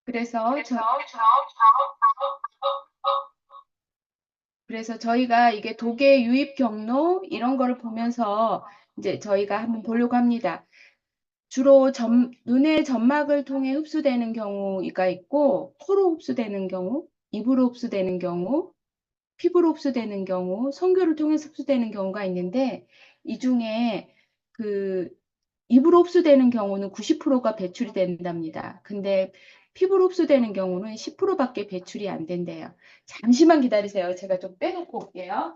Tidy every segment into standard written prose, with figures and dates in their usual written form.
그래서 그래서 저희가 이게 독의 유입 경로 이런 거를 보면서 이제 저희가 한번 보려고 합니다. 주로 눈의 점막을 통해 흡수되는 경우가 있고, 코로 흡수되는 경우, 입으로 흡수되는 경우, 피부로 흡수되는 경우, 성교를 통해서 흡수되는 경우가 있는데, 이 중에 그 입으로 흡수되는 경우는 90%가 배출이 된답니다. 근데 피부로 흡수되는 경우는 10%밖에 배출이 안 된대요. 잠시만 기다리세요. 제가 좀 빼놓고 올게요.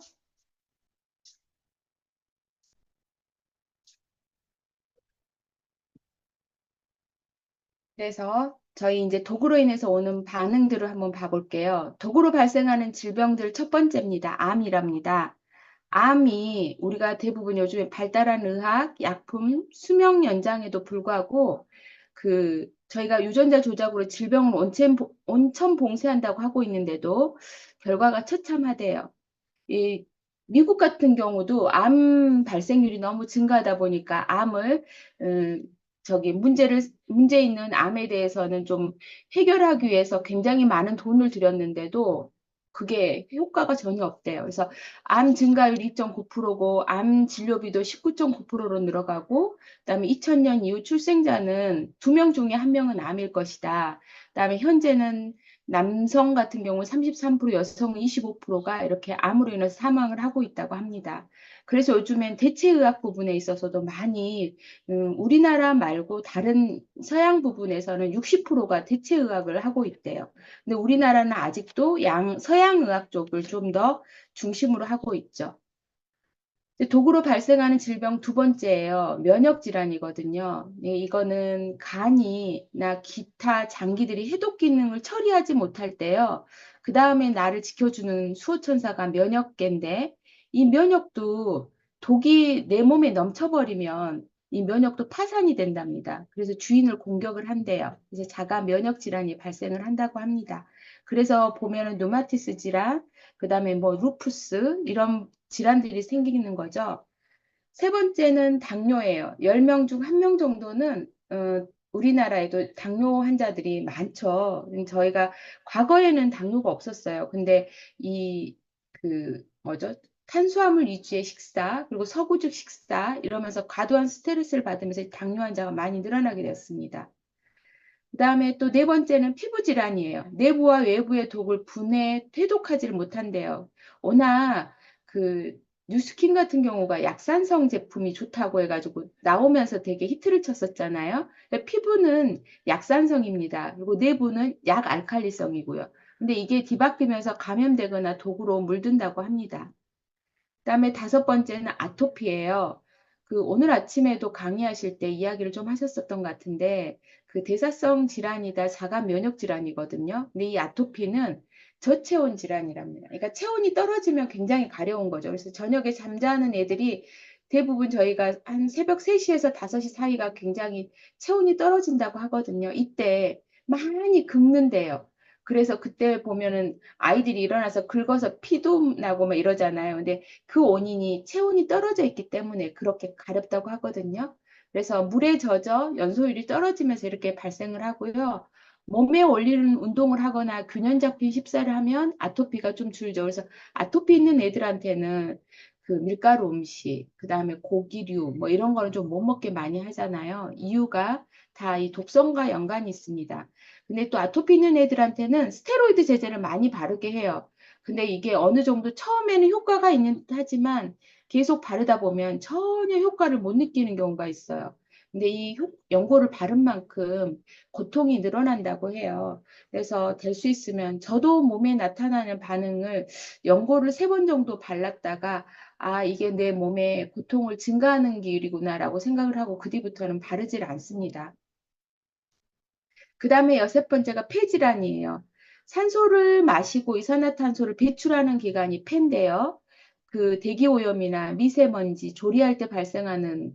그래서 저희 이제 독으로 인해서 오는 반응들을 한번 봐볼게요. 독으로 발생하는 질병들 첫 번째입니다. 암이랍니다. 암이 우리가 대부분 요즘에 발달한 의학, 약품, 수명 연장에도 불구하고 저희가 유전자 조작으로 질병을 온천 봉쇄한다고 하고 있는데도 결과가 처참하대요. 이 미국 같은 경우도 암 발생률이 너무 증가하다 보니까 암을 음, 문제 있는 암에 대해서는 좀 해결하기 위해서 굉장히 많은 돈을 들였는데도 그게 효과가 전혀 없대요. 그래서 암 증가율이 2.9%고 암 진료비도 19.9%로 늘어가고 그다음에 2000년 이후 출생자는 2명 중에 1명은 암일 것이다. 그다음에 현재는 남성 같은 경우 33%, 여성은 25%가 이렇게 암으로 인해서 사망을 하고 있다고 합니다. 그래서 요즘엔 대체의학 부분에 있어서도 많이 우리나라 말고 다른 서양 부분에서는 60%가 대체의학을 하고 있대요. 근데 우리나라는 아직도 서양의학 쪽을 좀 더 중심으로 하고 있죠. 독으로 발생하는 질병 두 번째예요. 면역 질환이거든요. 네, 이거는 간이나 기타 장기들이 해독 기능을 처리하지 못할 때요. 그 다음에 나를 지켜주는 수호천사가 면역계인데 이 면역도 독이 내 몸에 넘쳐버리면 이 면역도 파산이 된답니다. 그래서 주인을 공격을 한대요. 그래서 자가 면역 질환이 발생을 한다고 합니다. 그래서 보면은 류마티스 질환, 그다음에 뭐 루푸스 이런 질환들이 생기는 거죠. 세 번째는 당뇨예요. 10명 중 1명 정도는 우리나라에도 당뇨 환자들이 많죠. 저희가 과거에는 당뇨가 없었어요. 근데 이 뭐죠? 탄수화물 위주의 식사, 그리고 서구적 식사 이러면서 과도한 스트레스를 받으면서 당뇨 환자가 많이 늘어나게 되었습니다. 그다음에 또 네 번째는 피부 질환이에요. 내부와 외부의 독을 분해, 퇴독하지를 못한대요. 워낙 그 뉴스킨 같은 경우가 약산성 제품이 좋다고 해가지고 나오면서 되게 히트를 쳤었잖아요. 근데 피부는 약산성입니다. 그리고 내부는 약알칼리성이고요. 근데 이게 뒤바뀌면서 감염되거나 독으로 물든다고 합니다. 그다음에 다섯 번째는 아토피예요. 오늘 아침에도 강의하실 때 이야기를 좀 하셨었던 것 같은데 대사성 질환이다 자가 면역 질환이거든요. 근데 이 아토피는 저체온 질환이랍니다. 그러니까 체온이 떨어지면 굉장히 가려운 거죠. 그래서 저녁에 잠자는 애들이 대부분 저희가 한 새벽 3시에서 5시 사이가 굉장히 체온이 떨어진다고 하거든요. 이때 많이 긁는데요. 그래서 그때 보면은 아이들이 일어나서 긁어서 피도 나고 막 이러잖아요. 근데 그 원인이 체온이 떨어져 있기 때문에 그렇게 가렵다고 하거든요. 그래서 물에 젖어 연소율이 떨어지면서 이렇게 발생을 하고요. 몸에 올리는 운동을 하거나 균형 잡힌 식사를 하면 아토피가 좀 줄죠. 그래서 아토피 있는 애들한테는 밀가루 음식, 그다음에 고기류 뭐 이런 거는 좀 못 먹게 많이 하잖아요. 이유가 다 이 독성과 연관이 있습니다. 근데 또 아토피 있는 애들한테는 스테로이드 제제를 많이 바르게 해요. 근데 이게 어느 정도 처음에는 효과가 있는 하지만 계속 바르다 보면 전혀 효과를 못 느끼는 경우가 있어요. 근데 연고를 바른 만큼 고통이 늘어난다고 해요. 그래서 될 수 있으면 저도 몸에 나타나는 반응을 연고를 3번 정도 발랐다가 아, 이게 내 몸에 고통을 증가하는 기율이구나라고 생각을 하고 그 뒤부터는 바르질 않습니다. 그 다음에 여섯 번째가 폐질환이에요. 산소를 마시고 이산화탄소를 배출하는 기관이 폐인데요. 대기오염이나 미세먼지, 조리할 때 발생하는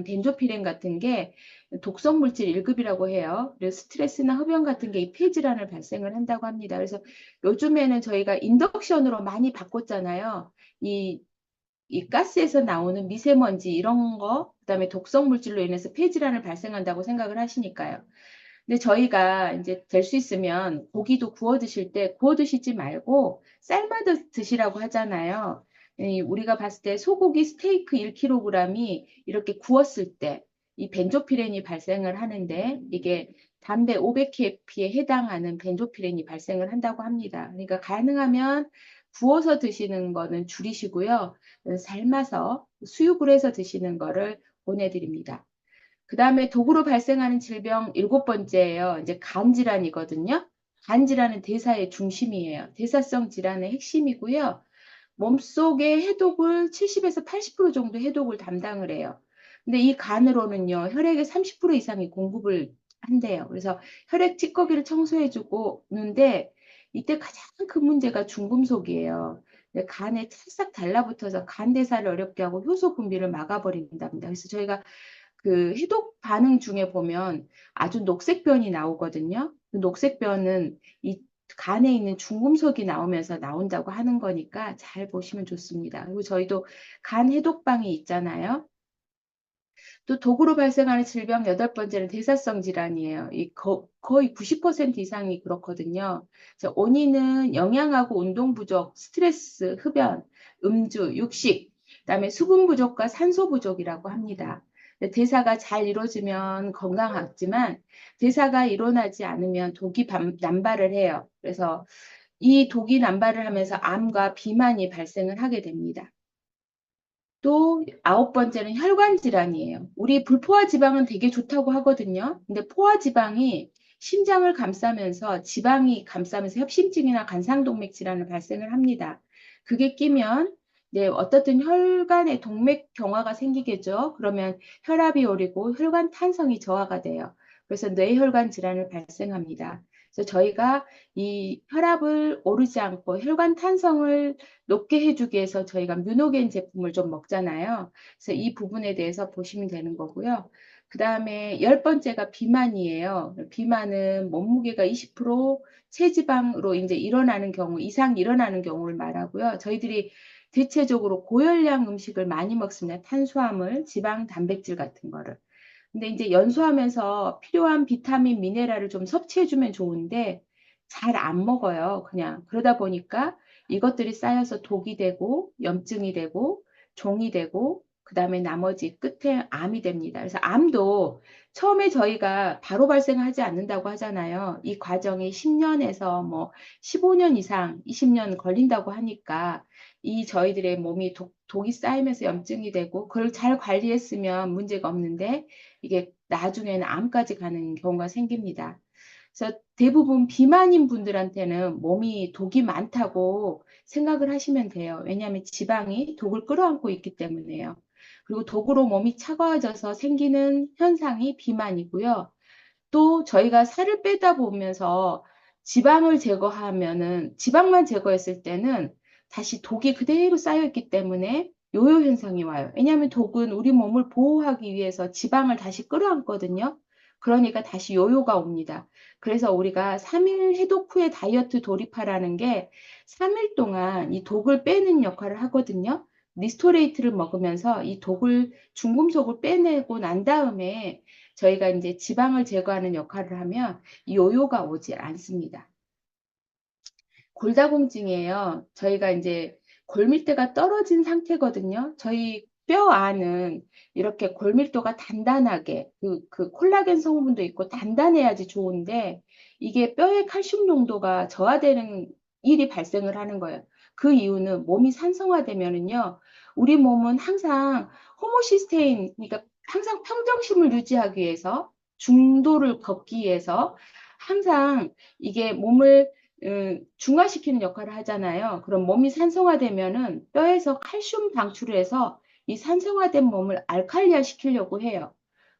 벤조피렌 같은 게 독성 물질 1급이라고 해요. 그래서 스트레스나 흡연 같은 게 이 폐질환을 발생을 한다고 합니다. 그래서 요즘에는 저희가 인덕션으로 많이 바꿨잖아요. 이, 이 가스에서 나오는 미세먼지 이런 거, 그다음에 독성 물질로 인해서 폐질환을 발생한다고 생각을 하시니까요. 근데 저희가 이제 될 수 있으면 고기도 구워 드실 때 구워 드시지 말고 삶아 드시라고 하잖아요. 우리가 봤을 때 소고기 스테이크 1kg이 이렇게 구웠을 때 이 벤조피렌이 발생을 하는데 이게 담배 500kp에 해당하는 벤조피렌이 발생을 한다고 합니다. 그러니까 가능하면 구워서 드시는 거는 줄이시고요. 삶아서 수육을 해서 드시는 거를 보내드립니다. 그 다음에 독으로 발생하는 질병 일곱 번째예요. 이제 간 질환이거든요. 간 질환은 대사의 중심이에요. 대사성 질환의 핵심이고요. 몸속의 해독을 70에서 80% 정도 해독을 담당을 해요. 근데 이 간으로는요, 혈액의 30% 이상이 공급을 한대요. 그래서 혈액 찌꺼기를 청소해주고 오는데 이때 가장 큰 문제가 중금속이에요. 간에 찰싹 달라붙어서 간 대사를 어렵게 하고 효소 분비를 막아버린답니다. 그래서 저희가 그 해독 반응 중에 보면 아주 녹색변이 나오거든요. 그 녹색변은 이 간에 있는 중금속이 나오면서 나온다고 하는 거니까 잘 보시면 좋습니다. 그리고 저희도 간 해독방이 있잖아요. 또 독으로 발생하는 질병 여덟 번째는 대사성 질환이에요. 거의 90% 이상이 그렇거든요. 그래서 원인은 영양하고 운동 부족, 스트레스, 흡연, 음주, 육식, 그다음에 수분 부족과 산소 부족이라고 합니다. 대사가 잘 이루어지면 건강하지만 대사가 일어나지 않으면 독이 남발을 해요. 그래서 이 독이 남발을 하면서 암과 비만이 발생을 하게 됩니다. 또 아홉 번째는 혈관 질환이에요. 우리 불포화 지방은 되게 좋다고 하거든요. 근데 포화 지방이 심장을 감싸면서 지방이 감싸면서 협심증이나 간상동맥 질환을 발생을 합니다. 그게 끼면 네, 어떻든 혈관에 동맥 경화가 생기겠죠. 그러면 혈압이 오르고 혈관 탄성이 저하가 돼요. 그래서 뇌혈관 질환을 발생합니다. 그래서 저희가 이 혈압을 오르지 않고 혈관 탄성을 높게 해주기 위해서 저희가 뮤노겐 제품을 좀 먹잖아요. 그래서 이 부분에 대해서 보시면 되는 거고요. 그 다음에 열 번째가 비만이에요. 비만은 몸무게가 20% 체지방으로 이제 일어나는 경우, 이상 일어나는 경우를 말하고요. 저희들이 대체적으로 고열량 음식을 많이 먹습니다. 탄수화물, 지방, 단백질 같은 거를. 근데 이제 연소하면서 필요한 비타민, 미네랄을 좀 섭취해주면 좋은데 잘 안 먹어요. 그냥 그러다 보니까 이것들이 쌓여서 독이 되고 염증이 되고 종이 되고 그 다음에 나머지 끝에 암이 됩니다. 그래서 암도 처음에 저희가 바로 발생하지 않는다고 하잖아요. 이 과정이 10년에서 뭐 15년 이상, 20년 걸린다고 하니까 이 저희들의 몸이 독이 쌓이면서 염증이 되고 그걸 잘 관리했으면 문제가 없는데 이게 나중에는 암까지 가는 경우가 생깁니다. 그래서 대부분 비만인 분들한테는 몸이 독이 많다고 생각을 하시면 돼요. 왜냐하면 지방이 독을 끌어안고 있기 때문에요. 그리고 독으로 몸이 차가워져서 생기는 현상이 비만이고요. 또 저희가 살을 빼다 보면서 지방을 제거하면은 지방만 제거했을 때는 다시 독이 그대로 쌓여있기 때문에 요요 현상이 와요. 왜냐하면 독은 우리 몸을 보호하기 위해서 지방을 다시 끌어안거든요. 그러니까 다시 요요가 옵니다. 그래서 우리가 3일 해독 후에 다이어트 돌입하라는 게 3일 동안 이 독을 빼는 역할을 하거든요. 리스토레이트를 먹으면서 이 독을 중금속을 빼내고 난 다음에 저희가 이제 지방을 제거하는 역할을 하면 요요가 오지 않습니다. 골다공증이에요. 저희가 이제 골밀도가 떨어진 상태거든요. 저희 뼈 안은 이렇게 골밀도가 단단하게 그 콜라겐 성분도 있고 단단해야지 좋은데 이게 뼈의 칼슘 농도가 저하되는 일이 발생을 하는 거예요. 그 이유는 몸이 산성화되면은요. 우리 몸은 항상 호모시스테인, 그러니까 항상 평정심을 유지하기 위해서 중도를 걷기 위해서 항상 이게 몸을 중화시키는 역할을 하잖아요. 그럼 몸이 산성화되면은 뼈에서 칼슘 방출을 해서 이 산성화된 몸을 알칼리화 시키려고 해요.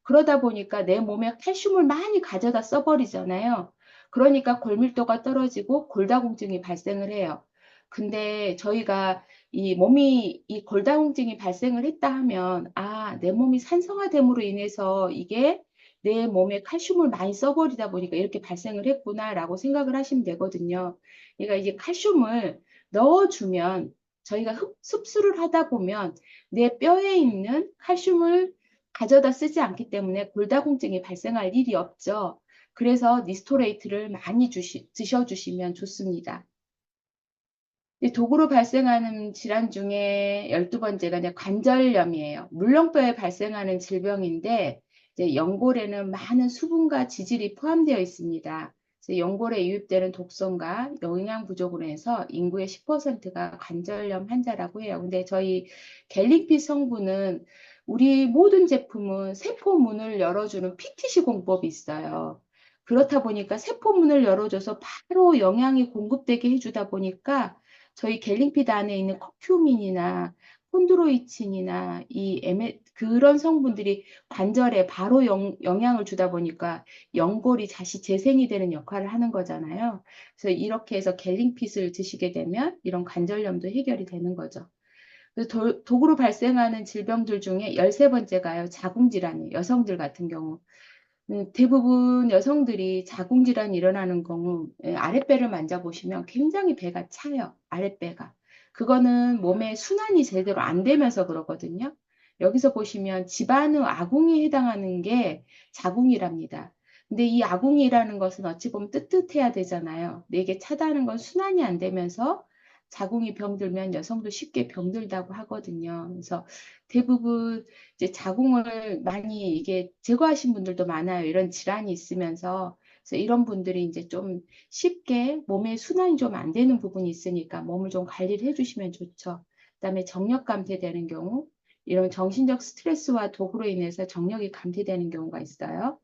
그러다 보니까 내 몸에 칼슘을 많이 가져다 써버리잖아요. 그러니까 골밀도가 떨어지고 골다공증이 발생을 해요. 근데 저희가 이 몸이 이 골다공증이 발생을 했다 하면 아, 내 몸이 산성화됨으로 인해서 이게 내 몸에 칼슘을 많이 써버리다 보니까 이렇게 발생을 했구나라고 생각을 하시면 되거든요. 그러니까 이제 칼슘을 넣어주면 저희가 흡수를 하다 보면 내 뼈에 있는 칼슘을 가져다 쓰지 않기 때문에 골다공증이 발생할 일이 없죠. 그래서 니스토레이트를 많이 드셔주시면 좋습니다. 독으로 발생하는 질환 중에 12번째가 이제 관절염이에요. 물렁뼈에 발생하는 질병인데 이제 연골에는 많은 수분과 지질이 포함되어 있습니다. 그래서 연골에 유입되는 독성과 영양 부족으로 해서 인구의 10%가 관절염 환자라고 해요. 근데 저희 갤릭피 성분은 우리 모든 제품은 세포 문을 열어주는 PTC 공법이 있어요. 그렇다 보니까 세포 문을 열어줘서 바로 영양이 공급되게 해주다 보니까 저희 갤링피드 안에 있는 커큐민이나 콘드로이친이나 그런 성분들이 관절에 바로 영향을 주다 보니까 연골이 다시 재생이 되는 역할을 하는 거잖아요. 그래서 이렇게 해서 갤링핏을 드시게 되면 이런 관절염도 해결이 되는 거죠. 그래서 독으로 발생하는 질병들 중에 13번째가요, 자궁질환이에요. 여성들 같은 경우. 대부분 여성들이 자궁질환이 일어나는 경우 아랫배를 만져보시면 굉장히 배가 차요. 아랫배가. 그거는 몸에 순환이 제대로 안 되면서 그러거든요. 여기서 보시면 집안의 아궁이에 해당하는 게 자궁이랍니다. 근데 이 아궁이라는 것은 어찌 보면 뜨뜻해야 되잖아요. 근데 이게 차다는 건 순환이 안 되면서 자궁이 병들면 여성도 쉽게 병들다고 하거든요. 그래서 대부분 이제 자궁을 많이 이게 제거하신 분들도 많아요. 이런 질환이 있으면서. 그래서 이런 분들이 이제 좀 쉽게 몸에 순환이 좀 안 되는 부분이 있으니까 몸을 좀 관리를 해주시면 좋죠. 그다음에 정력 감퇴되는 경우, 이런 정신적 스트레스와 독으로 인해서 정력이 감퇴되는 경우가 있어요.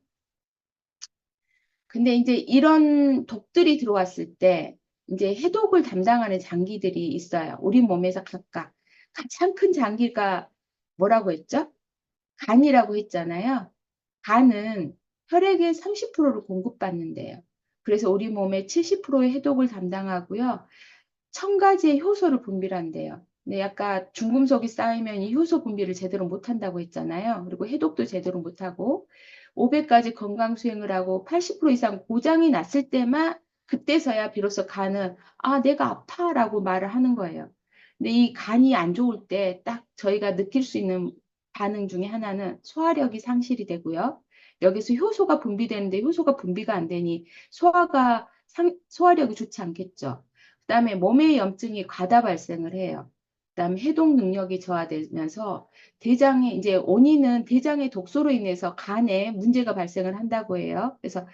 근데 이제 이런 독들이 들어왔을 때 이제 해독을 담당하는 장기들이 있어요. 우리 몸에서 각각 가장 큰 장기가 뭐라고 했죠? 간이라고 했잖아요. 간은 혈액의 30%를 공급받는데요. 그래서 우리 몸의 70%의 해독을 담당하고요. 1000가지의 효소를 분비한대요. 근데 약간 중금속이 쌓이면 이 효소 분비를 제대로 못한다고 했잖아요. 그리고 해독도 제대로 못하고 500가지 건강 수행을 하고 80% 이상 고장이 났을 때만 그때서야 비로소 간은 내가 아파라고 말을 하는 거예요. 근데 이 간이 안 좋을 때 딱 저희가 느낄 수 있는 반응 중에 하나는 소화력이 상실이 되고요. 여기서 효소가 분비되는데 효소가 분비가 안 되니 소화력이 좋지 않겠죠. 그다음에 몸의 염증이 과다 발생을 해요. 그다음에 해독 능력이 저하되면서 대장에 이제 원인은 대장의 독소로 인해서 간에 문제가 발생을 한다고 해요. 그래서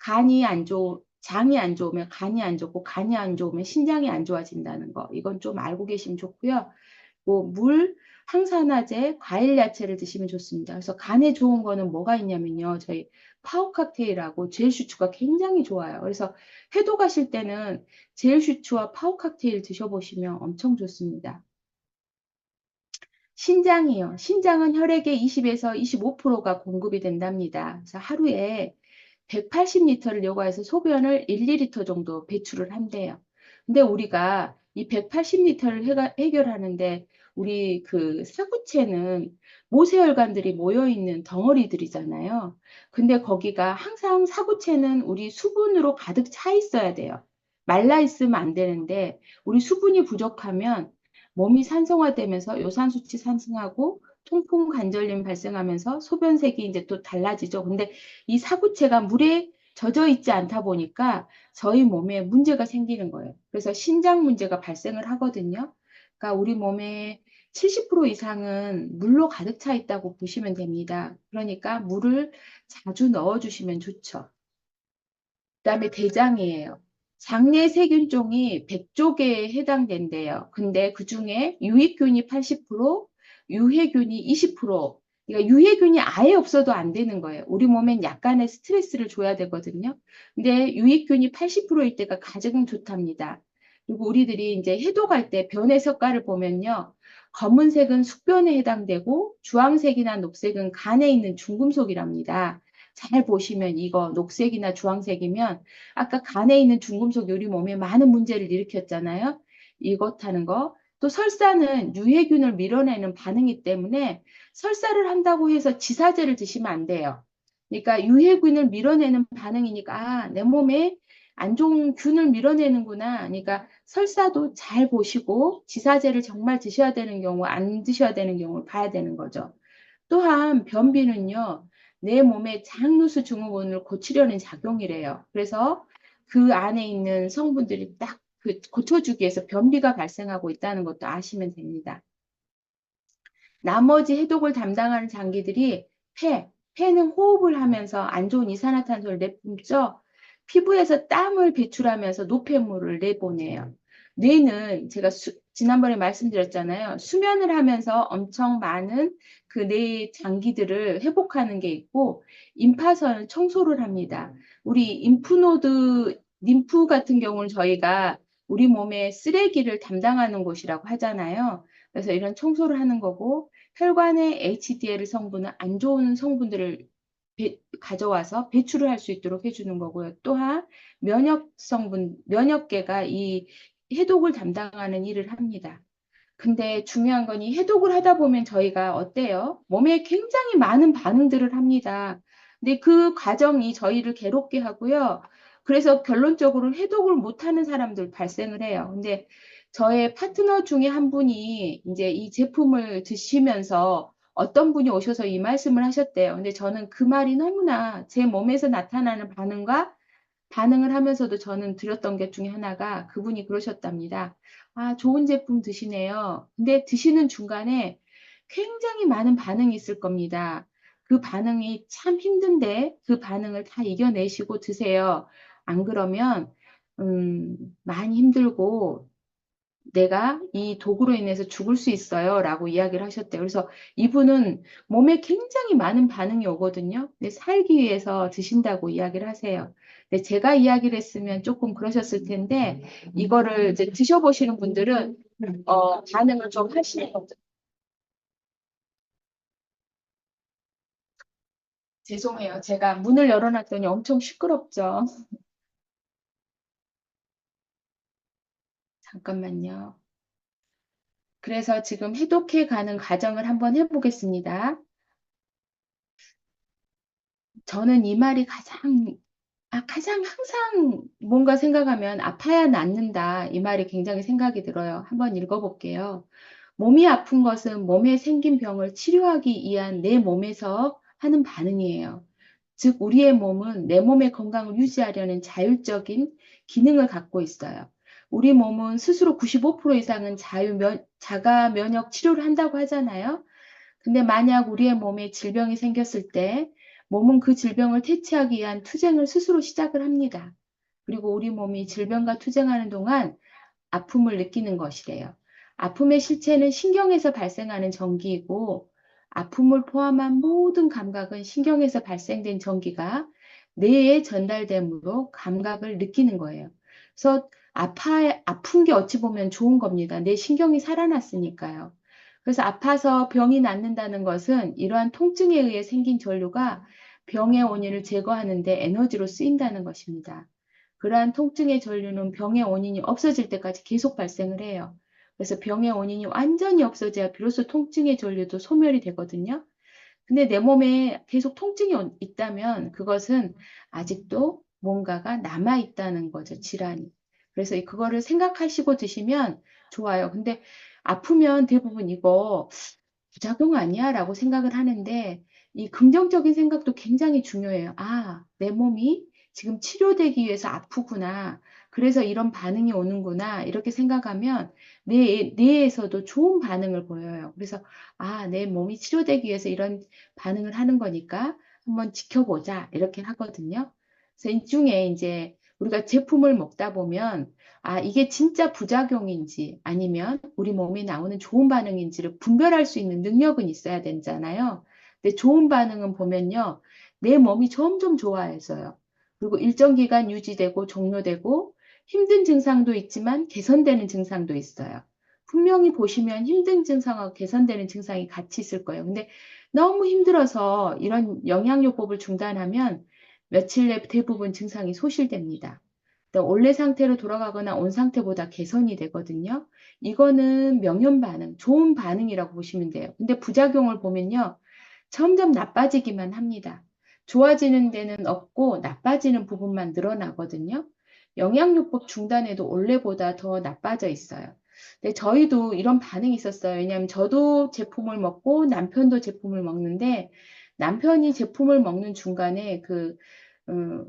장이 안 좋으면 간이 안 좋고 간이 안 좋으면 신장이 안 좋아진다는 거. 이건 좀 알고 계시면 좋고요. 뭐 물, 항산화제, 과일 야채를 드시면 좋습니다. 그래서 간에 좋은 거는 뭐가 있냐면요. 저희 파워 칵테일하고 젤 슈추가 굉장히 좋아요. 그래서 해독하실 때는 젤 슈추와 파워 칵테일 드셔보시면 엄청 좋습니다. 신장이요. 신장은 혈액의 20에서 25%가 공급이 된답니다. 그래서 하루에 180리터를 요구해서 소변을 1, 2리터 정도 배출을 한대요. 근데 우리가 이 180리터를 해결하는데 우리 그 사구체는 모세혈관들이 모여있는 덩어리들이잖아요. 근데 거기가 항상 사구체는 우리 수분으로 가득 차 있어야 돼요. 말라 있으면 안 되는데 우리 수분이 부족하면 몸이 산성화되면서 요산 수치 상승하고 통풍 관절염 발생하면서 소변색이 이제 또 달라지죠. 근데 이 사구체가 물에 젖어 있지 않다 보니까 저희 몸에 문제가 생기는 거예요. 그래서 신장 문제가 발생을 하거든요. 그러니까 우리 몸에 70% 이상은 물로 가득 차 있다고 보시면 됩니다. 그러니까 물을 자주 넣어주시면 좋죠. 그다음에 대장이에요. 장내 세균종이 100조개에 해당된대요. 근데 그중에 유익균이 80%, 유해균이 20%. 그러니까 유해균이 아예 없어도 안 되는 거예요. 우리 몸엔 약간의 스트레스를 줘야 되거든요. 근데 유익균이 80%일 때가 가장 좋답니다. 그리고 우리들이 이제 해독할 때 변의 색깔을 보면요. 검은색은 숙변에 해당되고 주황색이나 녹색은 간에 있는 중금속이랍니다. 잘 보시면 이거 녹색이나 주황색이면 아까 간에 있는 중금속이 우리 몸에 많은 문제를 일으켰잖아요. 이것 하는 거. 또 설사는 유해균을 밀어내는 반응이기 때문에 설사를 한다고 해서 지사제를 드시면 안 돼요. 그러니까 유해균을 밀어내는 반응이니까 내 몸에 안 좋은 균을 밀어내는구나. 그러니까 설사도 잘 보시고 지사제를 정말 드셔야 되는 경우, 안 드셔야 되는 경우를 봐야 되는 거죠. 또한 변비는요. 내 몸의 장누수 증후군을 고치려는 작용이래요. 그래서 그 안에 있는 성분들이 딱 그 고쳐주기 위해서 변비가 발생하고 있다는 것도 아시면 됩니다. 나머지 해독을 담당하는 장기들이 폐는 호흡을 하면서 안 좋은 이산화탄소를 내뿜죠. 피부에서 땀을 배출하면서 노폐물을 내보내요. 뇌는 제가 지난번에 말씀드렸잖아요. 수면을 하면서 엄청 많은 그 뇌 장기들을 회복하는 게 있고, 임파선은 청소를 합니다. 우리 림프 같은 경우는 저희가 우리 몸의 쓰레기를 담당하는 곳이라고 하잖아요. 그래서 이런 청소를 하는 거고, 혈관의 HDL 성분은 안 좋은 성분들을 가져와서 배출을 할 수 있도록 해주는 거고요. 또한 면역계가 이 해독을 담당하는 일을 합니다. 근데 중요한 건 이 해독을 하다 보면 저희가 어때요? 몸에 굉장히 많은 반응들을 합니다. 근데 그 과정이 저희를 괴롭게 하고요. 그래서 결론적으로 해독을 못하는 사람들 발생을 해요. 근데 저의 파트너 중에 한 분이 이제 이 제품을 드시면서 어떤 분이 오셔서 이 말씀을 하셨대요. 근데 저는 그 말이 너무나 제 몸에서 나타나는 반응을 하면서도 저는 들었던 것 중에 하나가 그분이 그러셨답니다. 아, 좋은 제품 드시네요. 근데 드시는 중간에 굉장히 많은 반응이 있을 겁니다. 그 반응이 참 힘든데 그 반응을 다 이겨내시고 드세요. 안 그러면 많이 힘들고 내가 이 독으로 인해서 죽을 수 있어요. 라고 이야기를 하셨대요. 그래서 이분은 몸에 굉장히 많은 반응이 오거든요. 근데 살기 위해서 드신다고 이야기를 하세요. 근데 제가 이야기를 했으면 조금 그러셨을 텐데, 이거를 이제 드셔보시는 분들은, 반응을 좀 하시는 거죠. 죄송해요. 제가 문을 열어놨더니 엄청 시끄럽죠. 잠깐만요. 그래서 지금 해독해 가는 과정을 한번 해보겠습니다. 저는 이 말이 가장 항상 뭔가 생각하면 아파야 낫는다. 이 말이 굉장히 생각이 들어요. 한번 읽어볼게요. 몸이 아픈 것은 몸에 생긴 병을 치료하기 위한 내 몸에서 하는 반응이에요. 즉, 우리의 몸은 내 몸의 건강을 유지하려는 자율적인 기능을 갖고 있어요. 우리 몸은 스스로 95% 이상은 자가 면역 치료를 한다고 하잖아요. 근데 만약 우리의 몸에 질병이 생겼을 때 몸은 그 질병을 퇴치하기 위한 투쟁을 스스로 시작을 합니다. 그리고 우리 몸이 질병과 투쟁하는 동안 아픔을 느끼는 것이래요. 아픔의 실체는 신경에서 발생하는 전기이고 아픔을 포함한 모든 감각은 신경에서 발생된 전기가 뇌에 전달되므로 감각을 느끼는 거예요. 그래서 아픈 게 어찌 보면 좋은 겁니다. 내 신경이 살아났으니까요. 그래서 아파서 병이 낫는다는 것은 이러한 통증에 의해 생긴 전류가 병의 원인을 제거하는 데 에너지로 쓰인다는 것입니다. 그러한 통증의 전류는 병의 원인이 없어질 때까지 계속 발생을 해요. 그래서 병의 원인이 완전히 없어져야 비로소 통증의 전류도 소멸이 되거든요. 근데 내 몸에 계속 통증이 있다면 그것은 아직도 뭔가가 남아있다는 거죠, 질환이. 그래서 그거를 생각하시고 드시면 좋아요. 근데 아프면 대부분 이거 부작용 아니야? 라고 생각을 하는데 이 긍정적인 생각도 굉장히 중요해요. 아, 내 몸이 지금 치료되기 위해서 아프구나. 그래서 이런 반응이 오는구나. 이렇게 생각하면 뇌에서도 좋은 반응을 보여요. 그래서 아, 내 몸이 치료되기 위해서 이런 반응을 하는 거니까 한번 지켜보자. 이렇게 하거든요. 그래서 이 중에 이제 우리가 제품을 먹다 보면 아, 이게 진짜 부작용인지 아니면 우리 몸에 나오는 좋은 반응인지를 분별할 수 있는 능력은 있어야 되잖아요. 근데 좋은 반응은 보면요. 내 몸이 점점 좋아해져요. 그리고 일정 기간 유지되고 종료되고 힘든 증상도 있지만 개선되는 증상도 있어요. 분명히 보시면 힘든 증상하고 개선되는 증상이 같이 있을 거예요. 근데 너무 힘들어서 이런 영양요법을 중단하면 며칠 내 대부분 증상이 소실됩니다. 원래 상태로 돌아가거나 온 상태보다 개선이 되거든요. 이거는 명현 반응, 좋은 반응이라고 보시면 돼요. 근데 부작용을 보면요. 점점 나빠지기만 합니다. 좋아지는 데는 없고 나빠지는 부분만 늘어나거든요. 영양요법 중단에도 원래보다 더 나빠져 있어요. 근데 저희도 이런 반응이 있었어요. 왜냐하면 저도 제품을 먹고 남편도 제품을 먹는데 남편이 제품을 먹는 중간에 음,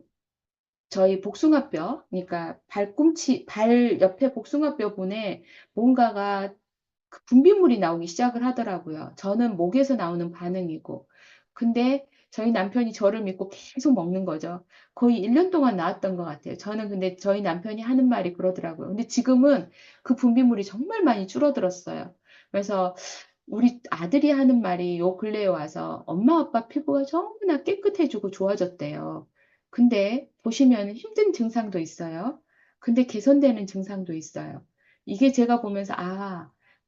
저희 복숭아뼈, 그러니까 발 옆에 복숭아뼈 부분에 뭔가가 그 분비물이 나오기 시작을 하더라고요. 저는 목에서 나오는 반응이고. 근데 저희 남편이 저를 믿고 계속 먹는 거죠. 거의 1년 동안 나왔던 것 같아요. 저는 근데 저희 남편이 하는 말이 그러더라고요. 근데 지금은 그 분비물이 정말 많이 줄어들었어요. 그래서 우리 아들이 하는 말이 요 근래에 와서 엄마 아빠 피부가 너무나 깨끗해지고 좋아졌대요. 근데 보시면 힘든 증상도 있어요. 근데 개선되는 증상도 있어요. 이게 제가 보면서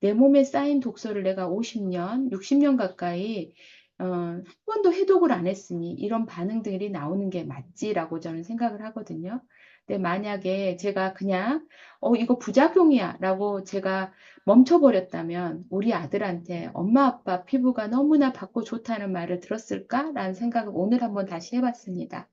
내 몸에 쌓인 독소를 내가 50년, 60년 가까이 한 번도 해독을 안 했으니 이런 반응들이 나오는 게 맞지라고 저는 생각을 하거든요. 근데 만약에 제가 그냥 이거 부작용이야 라고 제가 멈춰버렸다면 우리 아들한테 엄마 아빠 피부가 너무나 밝고 좋다는 말을 들었을까라는 생각을 오늘 한번 다시 해봤습니다.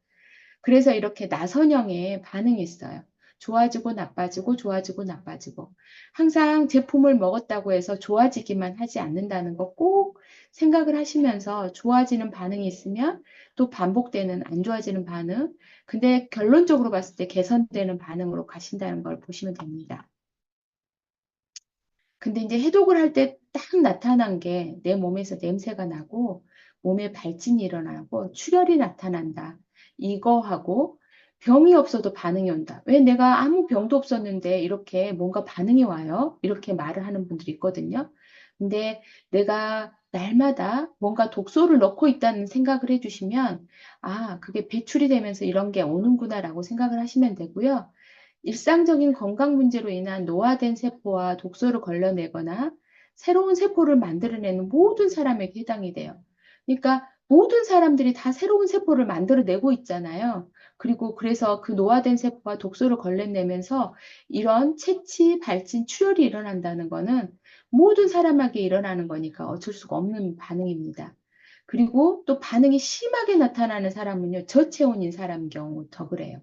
그래서 이렇게 나선형의 반응이 있어요. 좋아지고 나빠지고 좋아지고 나빠지고 항상 제품을 먹었다고 해서 좋아지기만 하지 않는다는 거 꼭 생각을 하시면서 좋아지는 반응이 있으면 또 반복되는 안 좋아지는 반응 근데 결론적으로 봤을 때 개선되는 반응으로 가신다는 걸 보시면 됩니다. 근데 이제 해독을 할 때 딱 나타난 게 내 몸에서 냄새가 나고 몸에 발진이 일어나고 출혈이 나타난다. 이거하고 병이 없어도 반응이 온다. 왜 내가 아무 병도 없었는데 이렇게 뭔가 반응이 와요? 이렇게 말을 하는 분들이 있거든요. 근데 내가 날마다 뭔가 독소를 넣고 있다는 생각을 해주시면 그게 배출이 되면서 이런 게 오는구나라고 생각을 하시면 되고요. 일상적인 건강 문제로 인한 노화된 세포와 독소를 걸러내거나 새로운 세포를 만들어내는 모든 사람에게 해당이 돼요. 그러니까 모든 사람들이 다 새로운 세포를 만들어내고 있잖아요. 그리고 그래서 그 노화된 세포와 독소를 걸러내면서 이런 채취, 발진, 출혈이 일어난다는 거는 모든 사람에게 일어나는 거니까 어쩔 수가 없는 반응입니다. 그리고 또 반응이 심하게 나타나는 사람은요, 저체온인 사람 경우 더 그래요.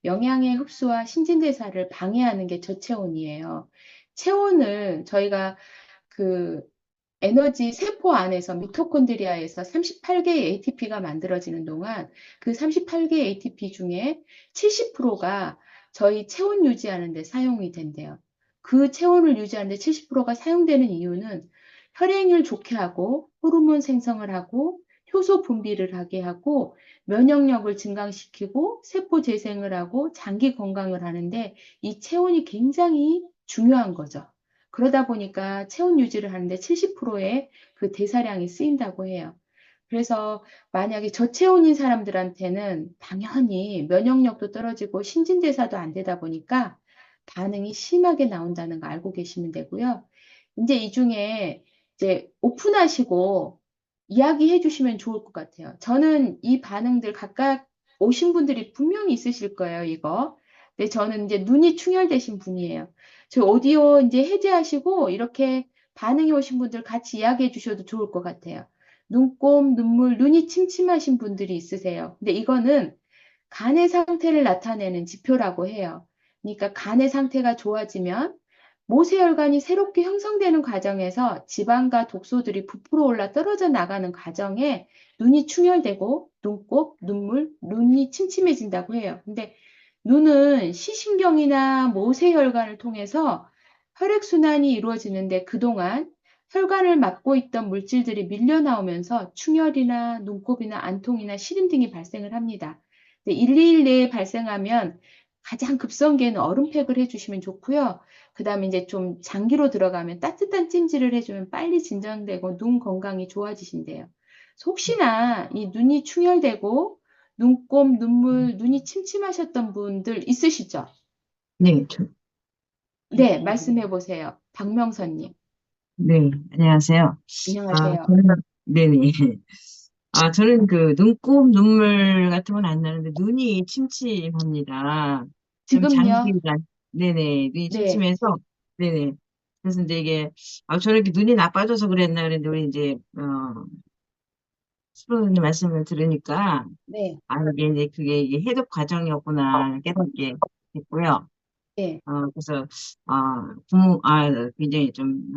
영양의 흡수와 신진대사를 방해하는 게 저체온이에요. 체온을 저희가 그 에너지 세포 안에서 미토콘드리아에서 38개의 ATP가 만들어지는 동안 그 38개의 ATP 중에 70%가 저희 체온 유지하는 데 사용이 된대요. 그 체온을 유지하는 데 70%가 사용되는 이유는 혈행을 좋게 하고 호르몬 생성을 하고 효소 분비를 하게 하고 면역력을 증강시키고 세포 재생을 하고 장기 건강을 하는데 이 체온이 굉장히 중요한 거죠. 그러다 보니까 체온 유지를 하는데 70%의 그 대사량이 쓰인다고 해요. 그래서 만약에 저체온인 사람들한테는 당연히 면역력도 떨어지고 신진대사도 안 되다 보니까 반응이 심하게 나온다는 거 알고 계시면 되고요. 이제 이 중에 이제 오픈하시고 이야기해 주시면 좋을 것 같아요. 저는 이 반응들 각각 오신 분들이 분명히 있으실 거예요, 이거. 근데 저는 이제 눈이 충혈되신 분이에요. 저 오디오 이제 해제하시고 이렇게 반응이 오신 분들 같이 이야기해 주셔도 좋을 것 같아요. 눈곱, 눈물, 눈이 침침하신 분들이 있으세요. 근데 이거는 간의 상태를 나타내는 지표라고 해요. 그러니까 간의 상태가 좋아지면 모세혈관이 새롭게 형성되는 과정에서 지방과 독소들이 부풀어 올라 떨어져 나가는 과정에 눈이 충혈되고 눈곱, 눈물, 눈이 침침해진다고 해요. 근데 눈은 시신경이나 모세혈관을 통해서 혈액순환이 이루어지는데 그동안 혈관을 막고 있던 물질들이 밀려 나오면서 충혈이나 눈곱이나 안통이나 시림 등이 발생을 합니다. 121 내에 발생하면 가장 급성기에는 얼음팩을 해주시면 좋고요. 그 다음에 이제 좀 장기로 들어가면 따뜻한 찜질을 해주면 빨리 진정되고 눈 건강이 좋아지신대요. 혹시나 이 눈이 충혈되고 눈곱, 눈물, 눈이 침침하셨던 분들 있으시죠? 네, 네, 말씀해 보세요. 박명선님. 네, 안녕하세요. 안녕하세요. 저는, 네네. 저는 그 눈곱 눈물 같은 건 안 나는데 눈이 침침합니다. 좀 지금요? 장기간, 네네, 눈이 네, 침침해서, 네네. 그래서 이제 이게, 저는 이렇게 눈이 나빠져서 그랬나 그랬는데, 우리 이제, 수로님 말씀을 들으니까, 네, 이게 이제 그게 이게 해독 과정이었구나 깨닫게 됐고요. 네. 그래서, 굉장히 좀,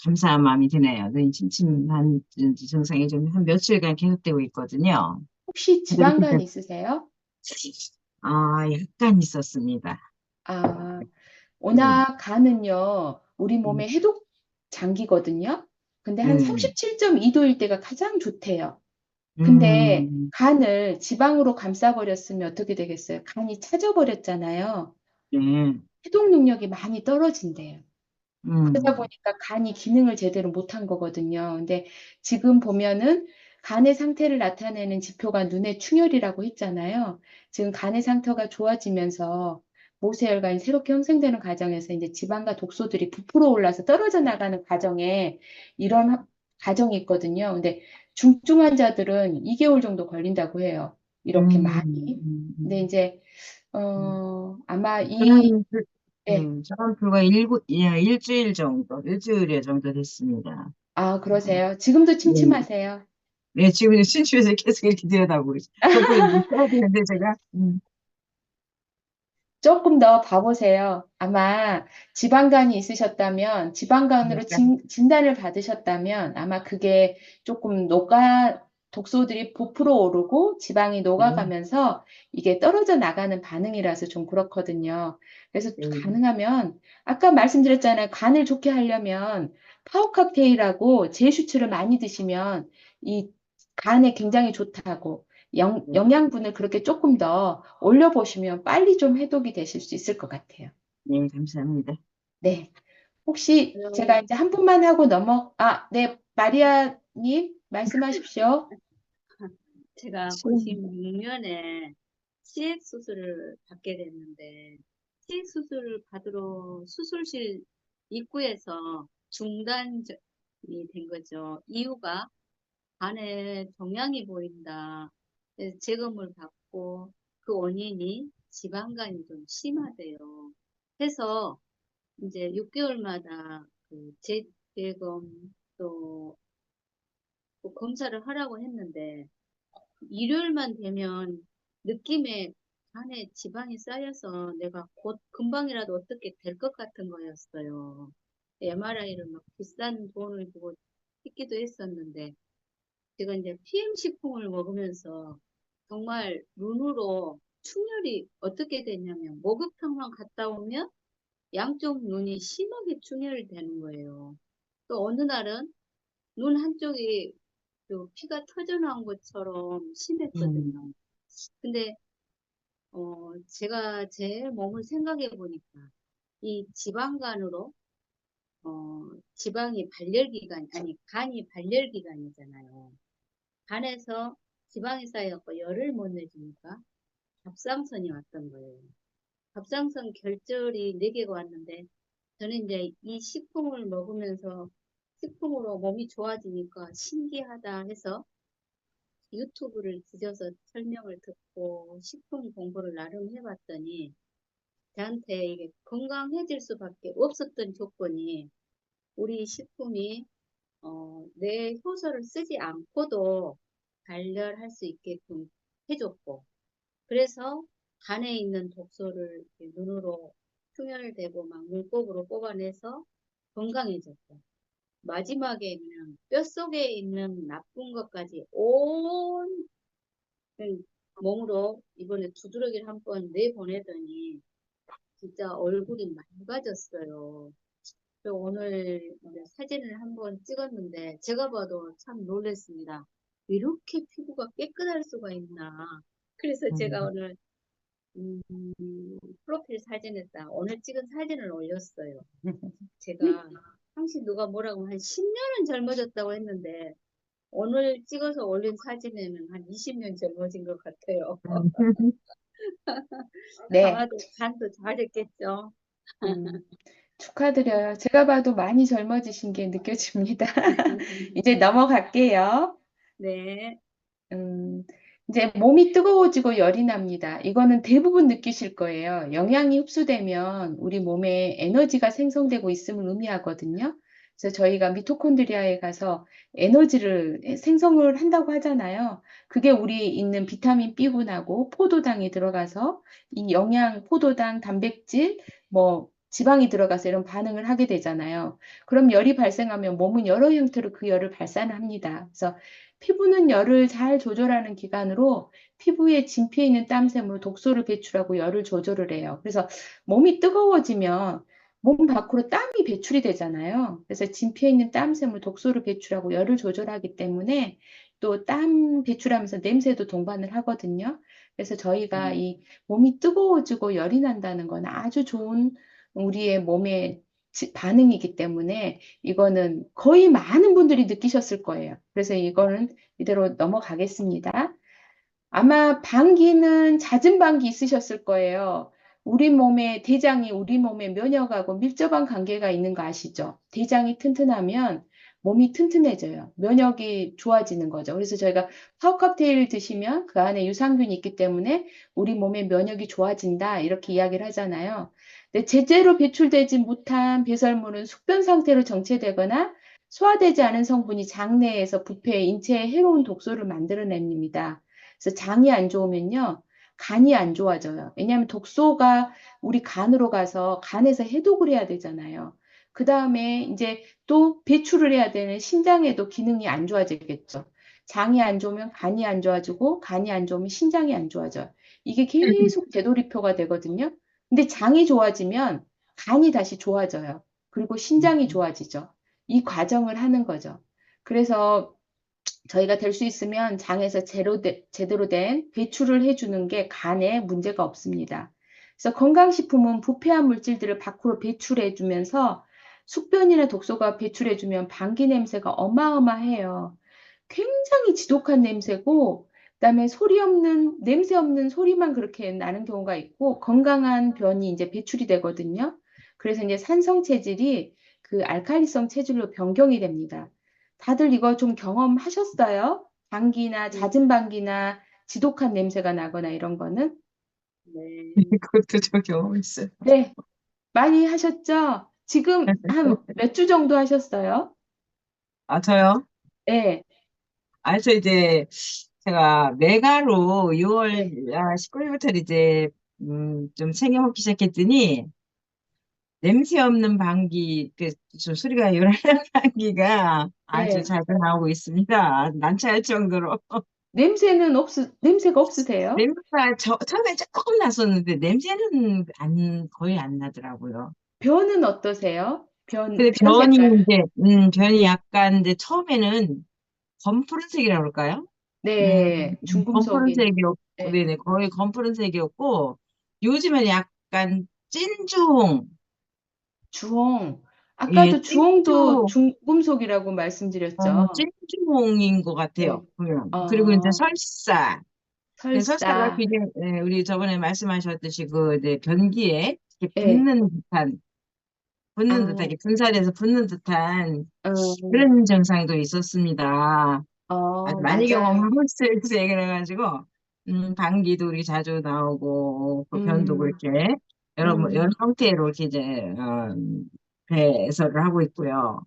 감사한 마음이 드네요. 눈이 침침한 증상이 좀 한 며칠간 계속되고 있거든요. 혹시 근데 이렇게 지방간 있으세요? 약간 있었습니다. 아, 네, 워낙 간은요, 우리 음, 몸의 해독 장기거든요. 근데 한 네, 37.2도일 때가 가장 좋대요. 근데 음, 간을 지방으로 감싸버렸으면 어떻게 되겠어요? 간이 차져버렸잖아요. 네, 해독 능력이 많이 떨어진대요. 그러다 음, 보니까 간이 기능을 제대로 못한 거거든요. 근데 지금 보면은 간의 상태를 나타내는 지표가 눈의 충혈이라고 했잖아요. 지금 간의 상태가 좋아지면서 모세혈관이 새롭게 형성되는 과정에서 이제 지방과 독소들이 부풀어 올라서 떨어져 나가는 과정에 이런 과정이 있거든요. 근데 중증 환자들은 2개월 정도 걸린다고 해요. 이렇게 많이. 근데 이제 음. 아마 저는, 네. 저는 불과 일주일 정도, 일주일 정도 됐습니다. 아, 그러세요. 지금도 네, 침침하세요. 네, 지금 이제 신주에서 계속 이렇게 들여다보고 있어요. 덕분에 이제 써야 되는데, 제가. 조금 더 봐보세요. 아마 지방간이 있으셨다면, 지방간으로 약간, 진단을 받으셨다면, 아마 그게 조금 독소들이 부풀어 오르고 지방이 네, 녹아가면서 이게 떨어져 나가는 반응이라서 좀 그렇거든요. 그래서 네, 가능하면, 아까 말씀드렸잖아요. 간을 좋게 하려면 파워칵테일하고 제슈츠를 많이 드시면 이 간에 굉장히 좋다고. 네, 영양분을 그렇게 조금 더 올려보시면 빨리 좀 해독이 되실 수 있을 것 같아요. 네, 감사합니다. 네. 혹시 제가 저, 이제 한 분만 하고 네, 마리아님 말씀하십시오. 제가 sim. 96년에 치액 수술을 받게 됐는데, 치액 수술을 받으러 수술실 입구에서 중단이 된 거죠. 이유가 간에 종양이 보인다. 그래서 재검을 받고 그 원인이 지방간이 좀 심하대요. 해서 이제 6개월마다 그 재검 또 검사를 하라고 했는데, 일요일만 되면 느낌에 간에 지방이 쌓여서 내가 곧 금방이라도 어떻게 될 것 같은 거였어요. MRI를 막 비싼 돈을 주고 찍기도 했었는데, 제가 이제 PM 식품을 먹으면서 정말 눈으로 충혈이 어떻게 되냐면, 목욕탕만 갔다 오면 양쪽 눈이 심하게 충혈이 되는 거예요. 또 어느 날은 눈 한쪽이 그 피가 터져 나온 것처럼 음, 심했거든요. 근데 제가 제 몸을 생각해 보니까 이 지방간으로 지방이 발열기관 아니 간이 발열기관이잖아요. 간에서 지방이 쌓여갖고 열을 못 내주니까 갑상선이 왔던 거예요. 갑상선 결절이 4개가 왔는데 저는 이제 이 식품을 먹으면서 식품으로 몸이 좋아지니까 신기하다 해서 유튜브를 뒤져서 설명을 듣고 식품 공부를 나름 해봤더니 저한테 이게 건강해질 수밖에 없었던 조건이 우리 식품이 내 효소를 쓰지 않고도 발열할 수 있게끔 해줬고, 그래서 간에 있는 독소를 이렇게 눈으로 충혈되고 막 물고기로 뽑아내서 건강해졌고, 마지막에는 뼛속에 있는 나쁜 것까지 온 몸으로 이번에 두드러기를 한 번 내보내더니 진짜 얼굴이 맑아졌어요. 그래서 오늘 이제 사진을 한번 찍었는데 제가 봐도 참 놀랐습니다. 이렇게 피부가 깨끗할 수가 있나. 그래서 제가 음, 오늘 음, 프로필 사진에다 오늘 찍은 사진을 올렸어요. 제가 당시 누가 뭐라고 한 10년은 젊어졌다고 했는데 오늘 찍어서 올린 사진에는 한 20년 젊어진 것 같아요. 음, 네. 아마도 간도 잘했겠죠. 음, 축하드려요. 제가 봐도 많이 젊어지신 게 느껴집니다. 이제 넘어갈게요. 네. 음, 이제 몸이 뜨거워지고 열이 납니다. 이거는 대부분 느끼실 거예요. 영양이 흡수되면 우리 몸에 에너지가 생성되고 있음을 의미하거든요. 그래서 저희가 미토콘드리아에 가서 에너지를 생성을 한다고 하잖아요. 그게 우리 있는 비타민 B군하고 포도당이 들어가서 이 영양, 포도당, 단백질, 뭐 지방이 들어가서 이런 반응을 하게 되잖아요. 그럼 열이 발생하면 몸은 여러 형태로 그 열을 발산을 합니다. 그래서 피부는 열을 잘 조절하는 기관으로 피부에 진피해 있는 땀샘으로 독소를 배출하고 열을 조절을 해요. 그래서 몸이 뜨거워지면 몸 밖으로 땀이 배출이 되잖아요. 그래서 진피해 있는 땀샘으로 독소를 배출하고 열을 조절하기 때문에 또 땀 배출하면서 냄새도 동반을 하거든요. 그래서 저희가 음. 이 몸이 뜨거워지고 열이 난다는 건 아주 좋은 우리의 몸의 반응이기 때문에 이거는 거의 많은 분들이 느끼셨을 거예요. 그래서 이거는 이대로 넘어가겠습니다. 아마 방귀는 잦은 방귀 있으셨을 거예요. 우리 몸의 대장이 우리 몸의 면역하고 밀접한 관계가 있는 거 아시죠? 대장이 튼튼하면 몸이 튼튼해져요. 면역이 좋아지는 거죠. 그래서 저희가 파워 칵테일 드시면 그 안에 유산균이 있기 때문에 우리 몸의 면역이 좋아진다. 이렇게 이야기를 하잖아요. 근데 제대로 배출되지 못한 배설물은 숙변 상태로 정체되거나 소화되지 않은 성분이 장내에서 부패해 인체에 해로운 독소를 만들어냅니다. 그래서 장이 안 좋으면요, 간이 안 좋아져요. 왜냐하면 독소가 우리 간으로 가서 간에서 해독을 해야 되잖아요. 그 다음에 이제 또 배출을 해야 되는 신장에도 기능이 안 좋아지겠죠. 장이 안 좋으면 간이 안 좋아지고, 간이 안 좋으면 신장이 안 좋아져요. 이게 계속 되돌이표가 되거든요. 근데 장이 좋아지면 간이 다시 좋아져요. 그리고 신장이 좋아지죠. 이 과정을 하는 거죠. 그래서 저희가 될 수 있으면 장에서 제대로 된 배출을 해주는 게 간에 문제가 없습니다. 그래서 건강식품은 부패한 물질들을 밖으로 배출해주면서 숙변이나 독소가 배출해주면 방귀 냄새가 어마어마해요. 굉장히 지독한 냄새고, 그다음에 소리 없는, 냄새 없는 소리만 그렇게 나는 경우가 있고, 건강한 변이 이제 배출이 되거든요. 그래서 이제 산성 체질이 그 알칼리성 체질로 변경이 됩니다. 다들 이거 좀 경험하셨어요? 방귀나 네, 잦은 방귀나 지독한 냄새가 나거나 이런 거는? 네. 그것도 저 경험했어요. 네, 많이 하셨죠? 지금 한 몇 주 정도 하셨어요? 아, 저요? 네, 저 이제 제가 메가로 6월 네, 19일부터 이제 좀 챙겨 먹기 시작했더니 냄새 없는 방귀, 좀 소리가 요란한 방귀가 아주 네. 자주 나오고 있습니다. 난처할 정도로. 냄새가 없으세요? 냄새가 처음에 조금 났었는데 냄새는 거의 안 나더라고요. 변은 어떠세요? 근데 변 색깔은? 변이 약간 이제 처음에는 검푸른색이라고 그럴까요? 네, 중금속인, 검푸른색이었고, 네, 네네, 거의 검푸른색이었고, 요즘엔 약간 찐주홍, 주홍. 예, 아까도 주홍도 찐주, 중금속이라고 말씀드렸죠. 찐주홍인 것 같아요, 네, 보면. 그리고 이제 어, 설사. 설사가 설사, 그게, 우리 저번에 말씀하셨듯이 그, 이제 변기에 이렇게 네, 붙는 듯한, 아, 이렇게 분사돼서 붙는 듯한 음, 그런 증상도 있었습니다. 아주 많이 맞아요. 경험하고 있어요. 그래서 얘기를 해가지고, 방귀도 우리 자주 나오고, 그 변도 음, 그렇게, 여러 음, 형태로 이렇게 이제, 배설을 하고 있고요.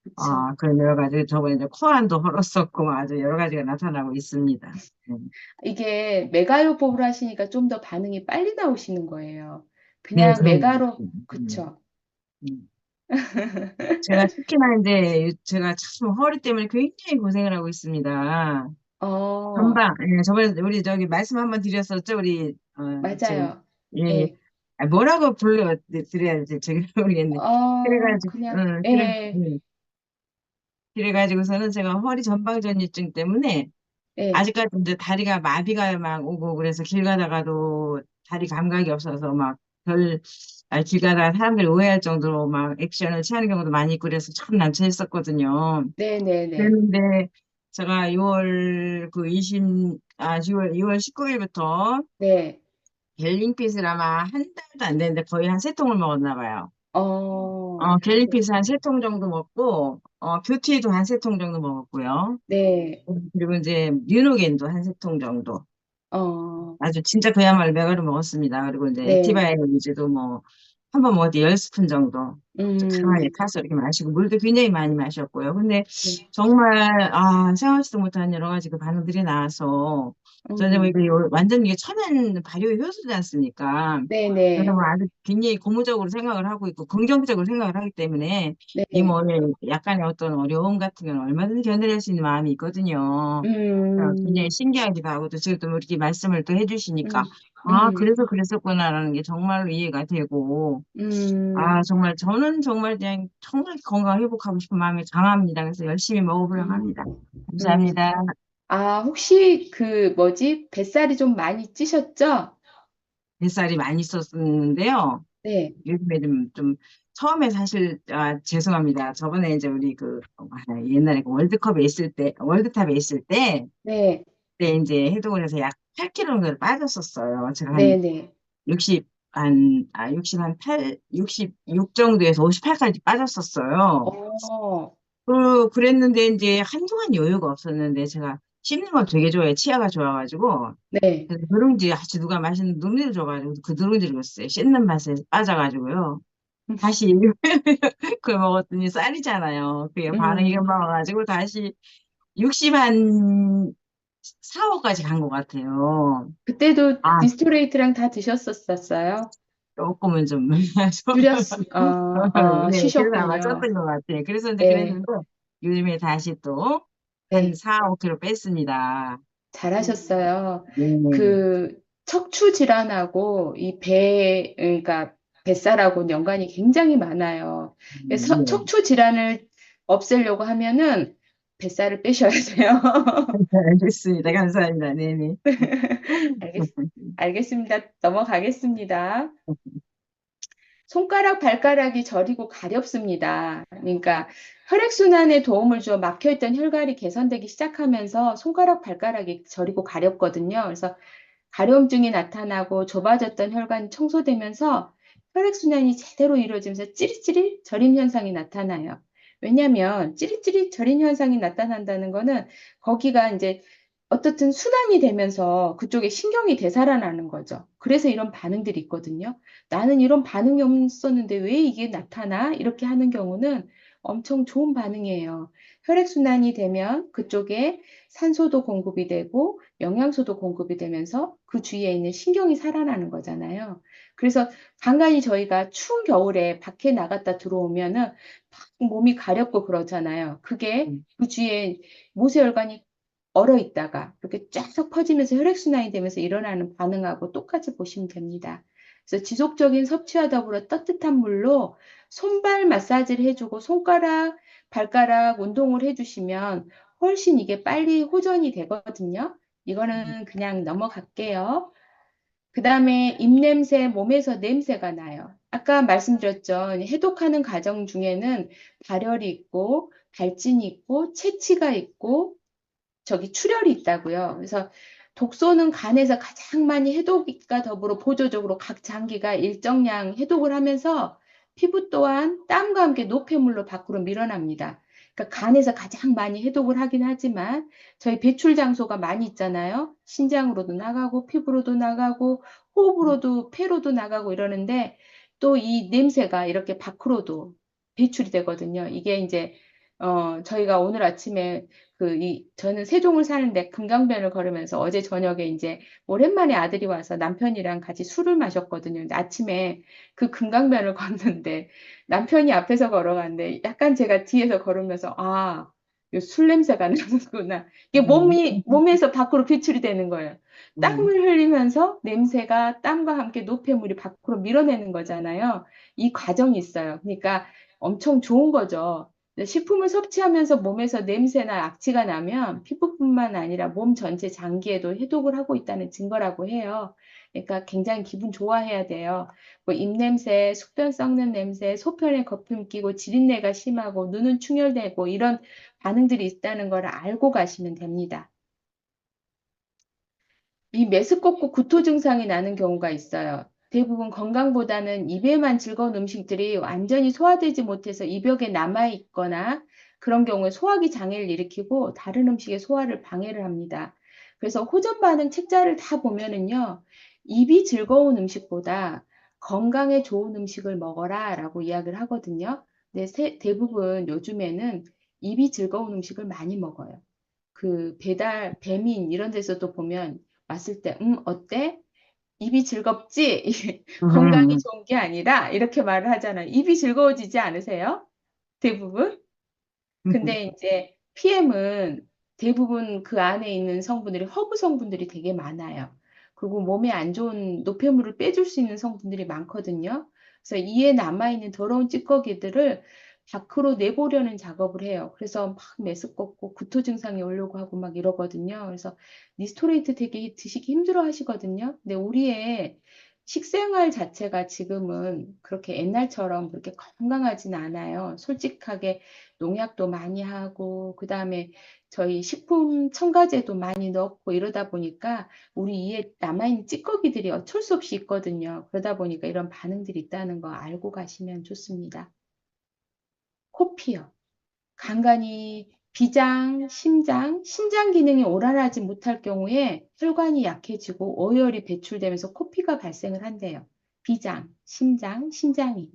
그쵸. 그런 여러 가지, 저번에 이제 코안도 헐었었고, 아주 여러 가지가 나타나고 있습니다. 이게 메가요법을 하시니까 좀 더 반응이 빨리 나오시는 거예요. 네, 그냥 그런 것 메가로, 같아요. 그쵸. 제가 특히나 이제, 제가 참 허리 때문에 굉장히 고생을 하고 있습니다. 어, 전방, 저번에 우리 저기 말씀 한번 드렸었죠? 우리, 지금, 맞아요. 예, 예. 예. 뭐라고 드려야 될지 제가 모르겠네. 그래가지고, 그냥, 예, 그래가지고서는 제가 허리 전방전이증 때문에 예, 아직까지 이제 다리가 마비가 막 오고 그래서 길 가다가도 다리 감각이 없어서 길 가다가 사람들이 오해할 정도로 막 액션을 취하는 경우도 많이 있고 그래서 참 난처했었거든요. 네네네. 그랬는데 제가 6월 19일부터 네. 갤링핏을 아마 한 달도 안 됐는데 거의 한 세 통을 먹었나 봐요. 그러세요. 갤링핏 한 세 통 정도 먹고, 뷰티도 한 세 통 정도 먹었고요. 네, 그리고 이제 뉴로겐도 한 세 통 정도. 어, 아주 진짜 그야말로 메가로 먹었습니다. 그리고 이제 네, 액티바이너즈도 뭐, 한 번 먹을 때 10스푼 정도 강하게 음, 타서 이렇게 마시고 물도 굉장히 많이 마셨고요. 근데 네. 정말 생각지도 못한 여러 가지 그 반응들이 나와서 저는 뭐 음, 이게 완전 이게 천연 발효 효소지 않습니까? 그래서 네네. 뭐 아주 굉장히 고무적으로 생각을 하고 있고 긍정적으로 생각을 하기 때문에 이 네. 뭐 약간의 어떤 어려움 같은 경우는 얼마든지 견뎌낼 수 있는 마음이 있거든요. 굉장히 음, 신기하기도 하고 또 지금 또 이렇게 말씀을 또 해주시니까 음, 음, 그래서 그랬었구나라는 게 정말로 이해가 되고 음, 정말 저는 정말 그냥 정말 건강 회복하고 싶은 마음이 강합니다. 그래서 열심히 먹어보려고 음, 합니다. 음. 감사합니다. 아, 혹시 그 뭐지? 뱃살이 좀 많이 찌셨죠? 뱃살이 많이 썼는데요. 네, 요즘에 좀 처음에 사실 죄송합니다. 저번에 이제 우리 옛날에 그 월드컵에 있을 때 네, 그때 이제 해동을 해서 약 8kg 정도를 빠졌었어요. 제가 네, 한 네. 60, 66 정도에서 58까지 빠졌었어요. 어, 그랬는데 이제 한동안 여유가 없었는데 제가 씹는 걸 되게 좋아해. 치아가 좋아가지고. 네. 그래서 누룽지 같이 누가 맛있는 누룽지를 줘가지고 그 누룽지를 줬어요. 씹는 맛에 빠져가지고요. 다시 그걸 먹었더니 쌀이잖아요. 그게 반응이 음, 금방 와가지고 다시 60 한 4호까지 간 것 같아요. 그때도 아, 디스토레이트랑 다 드셨었어요? 조금은 좀 네, 그래서 아마 쉬셨군요. 쪘던 것 같아요. 그래서 이제 네, 그랬는데 요즘에 다시 또 한 네. 4, 5kg 뺐습니다. 잘하셨어요. 네. 그 척추 질환하고 이 그러니까 뱃살하고 연관이 굉장히 많아요. 그래서 네. 척추 질환을 없애려고 하면은 뱃살을 빼셔야 돼요. 알겠습니다. 감사합니다. 네네. 알겠, 알겠습니다. 넘어가겠습니다. 손가락, 발가락이 저리고 가렵습니다. 그러니까 혈액순환에 도움을 주어 막혀있던 혈관이 개선되기 시작하면서 손가락, 발가락이 저리고 가렵거든요. 그래서 가려움증이 나타나고 좁아졌던 혈관이 청소되면서 혈액순환이 제대로 이루어지면서 찌릿찌릿 저림 현상이 나타나요. 왜냐하면 찌릿찌릿 저림 현상이 나타난다는 거는 거기가 이제 어떻든 순환이 되면서 그쪽에 신경이 되살아나는 거죠. 그래서 이런 반응들이 있거든요. 나는 이런 반응이 없었는데 왜 이게 나타나? 이렇게 하는 경우는 엄청 좋은 반응이에요. 혈액순환이 되면 그쪽에 산소도 공급이 되고 영양소도 공급이 되면서 그 주위에 있는 신경이 살아나는 거잖아요. 그래서 간간히 저희가 추운 겨울에 밖에 나갔다 들어오면은 막 몸이 가렵고 그러잖아요. 그게 그 주위에 모세혈관이 얼어 있다가 이렇게 쫙 퍼지면서 혈액순환이 되면서 일어나는 반응하고 똑같이 보시면 됩니다. 그래서 지속적인 섭취와 더불어 따뜻한 물로 손발 마사지를 해주고 손가락, 발가락 운동을 해주시면 훨씬 이게 빨리 호전이 되거든요. 이거는 그냥 넘어갈게요. 그 다음에 입냄새, 몸에서 냄새가 나요. 아까 말씀드렸죠. 해독하는 과정 중에는 발열이 있고, 발진이 있고, 채취가 있고, 저기 출혈이 있다고요. 그래서 독소는 간에서 가장 많이 해독과 더불어 보조적으로 각 장기가 일정량 해독을 하면서 피부 또한 땀과 함께 노폐물로 밖으로 밀어납니다. 그러니까 간에서 가장 많이 해독을 하긴 하지만 저희 배출 장소가 많이 있잖아요. 신장으로도 나가고 피부로도 나가고 호흡으로도 폐로도 나가고 이러는데 또 이 냄새가 이렇게 밖으로도 배출이 되거든요. 이게 이제 저희가 오늘 아침에 저는 세종을 사는데 금강변을 걸으면서 어제 저녁에 이제 오랜만에 아들이 와서 남편이랑 같이 술을 마셨거든요. 근데 아침에 그 금강변을 걷는데 남편이 앞에서 걸어가는데 약간 제가 뒤에서 걸으면서 이술 냄새가 나는구나. 이게 몸에서 밖으로 배출이 되는 거예요. 땀을 흘리면서 냄새가 땀과 함께 노폐물이 밖으로 밀어내는 거잖아요. 이 과정이 있어요. 그러니까 엄청 좋은 거죠. 식품을 섭취하면서 몸에서 냄새나 악취가 나면 피부뿐만 아니라 몸 전체 장기에도 해독을 하고 있다는 증거라고 해요. 그러니까 굉장히 기분 좋아해야 돼요. 뭐 입냄새, 숙변 썩는 냄새, 소변에 거품 끼고 지린내가 심하고 눈은 충혈되고 이런 반응들이 있다는 걸 알고 가시면 됩니다. 이 메스껍고 구토 증상이 나는 경우가 있어요. 대부분 건강보다는 입에만 즐거운 음식들이 완전히 소화되지 못해서 입역에 남아 있거나 그런 경우에 소화기 장애를 일으키고 다른 음식의 소화를 방해를 합니다. 그래서 호전 반응 책자를 다 보면은요, 입이 즐거운 음식보다 건강에 좋은 음식을 먹어라라고 이야기를 하거든요. 근데 대부분 요즘에는 입이 즐거운 음식을 많이 먹어요. 그 배달, 배민 이런 데서도 보면 왔을 때, 어때? 입이 즐겁지? 건강이 음. 좋은 게 아니라 이렇게 말을 하잖아요. 입이 즐거워지지 않으세요? 대부분? 근데 이제 PM은 대부분 그 안에 있는 성분들이 허브 성분들이 되게 많아요. 그리고 몸에 안 좋은 노폐물을 빼줄 수 있는 성분들이 많거든요. 그래서 이에 남아있는 더러운 찌꺼기들을 밖으로 내보려는 작업을 해요. 그래서 막 메스껍고 구토 증상이 오려고 하고 막 이러거든요. 그래서 니스토레이트 되게 드시기 힘들어 하시거든요. 근데 우리의 식생활 자체가 지금은 그렇게 옛날처럼 그렇게 건강하진 않아요. 솔직하게 농약도 많이 하고, 그 다음에 저희 식품 첨가제도 많이 넣고 이러다 보니까 우리 이에 남아있는 찌꺼기들이 어쩔 수 없이 있거든요. 그러다 보니까 이런 반응들이 있다는 거 알고 가시면 좋습니다. 코피요. 간간이 비장, 심장, 신장 기능이 원활하지 못할 경우에 혈관이 약해지고 오열이 배출되면서 코피가 발생을 한대요. 비장, 심장, 신장이.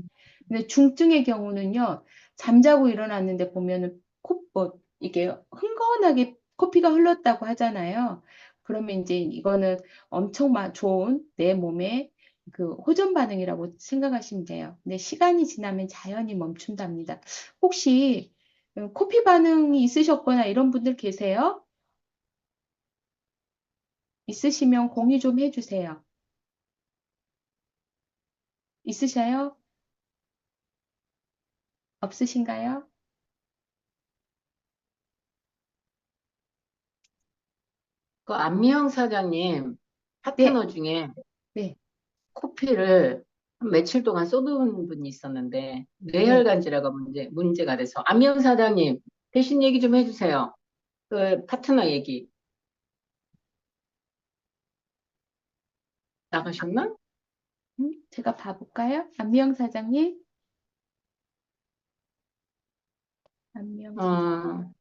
근데 중증의 경우는요, 잠자고 일어났는데 보면은 이게 흥건하게 코피가 흘렀다고 하잖아요. 그러면 이제 이거는 엄청 좋은 내 몸의 그 호전 반응이라고 생각하시면 돼요. 근데 시간이 지나면 자연히 멈춘답니다. 혹시 코피 반응이 있으셨거나 이런 분들 계세요? 있으시면 공유 좀 해주세요. 있으셔요? 없으신가요? 그 안미영 사장님 네, 파트너 중에 네, 코피를 한 며칠 동안 쏟은 분이 있었는데 네. 뇌혈관질환가 문제가 돼서 안미영 사장님 대신 얘기 좀 해주세요. 그 파트너 얘기 나가셨나? 제가 봐볼까요? 안미영 사장님? 안미영 사장. 어,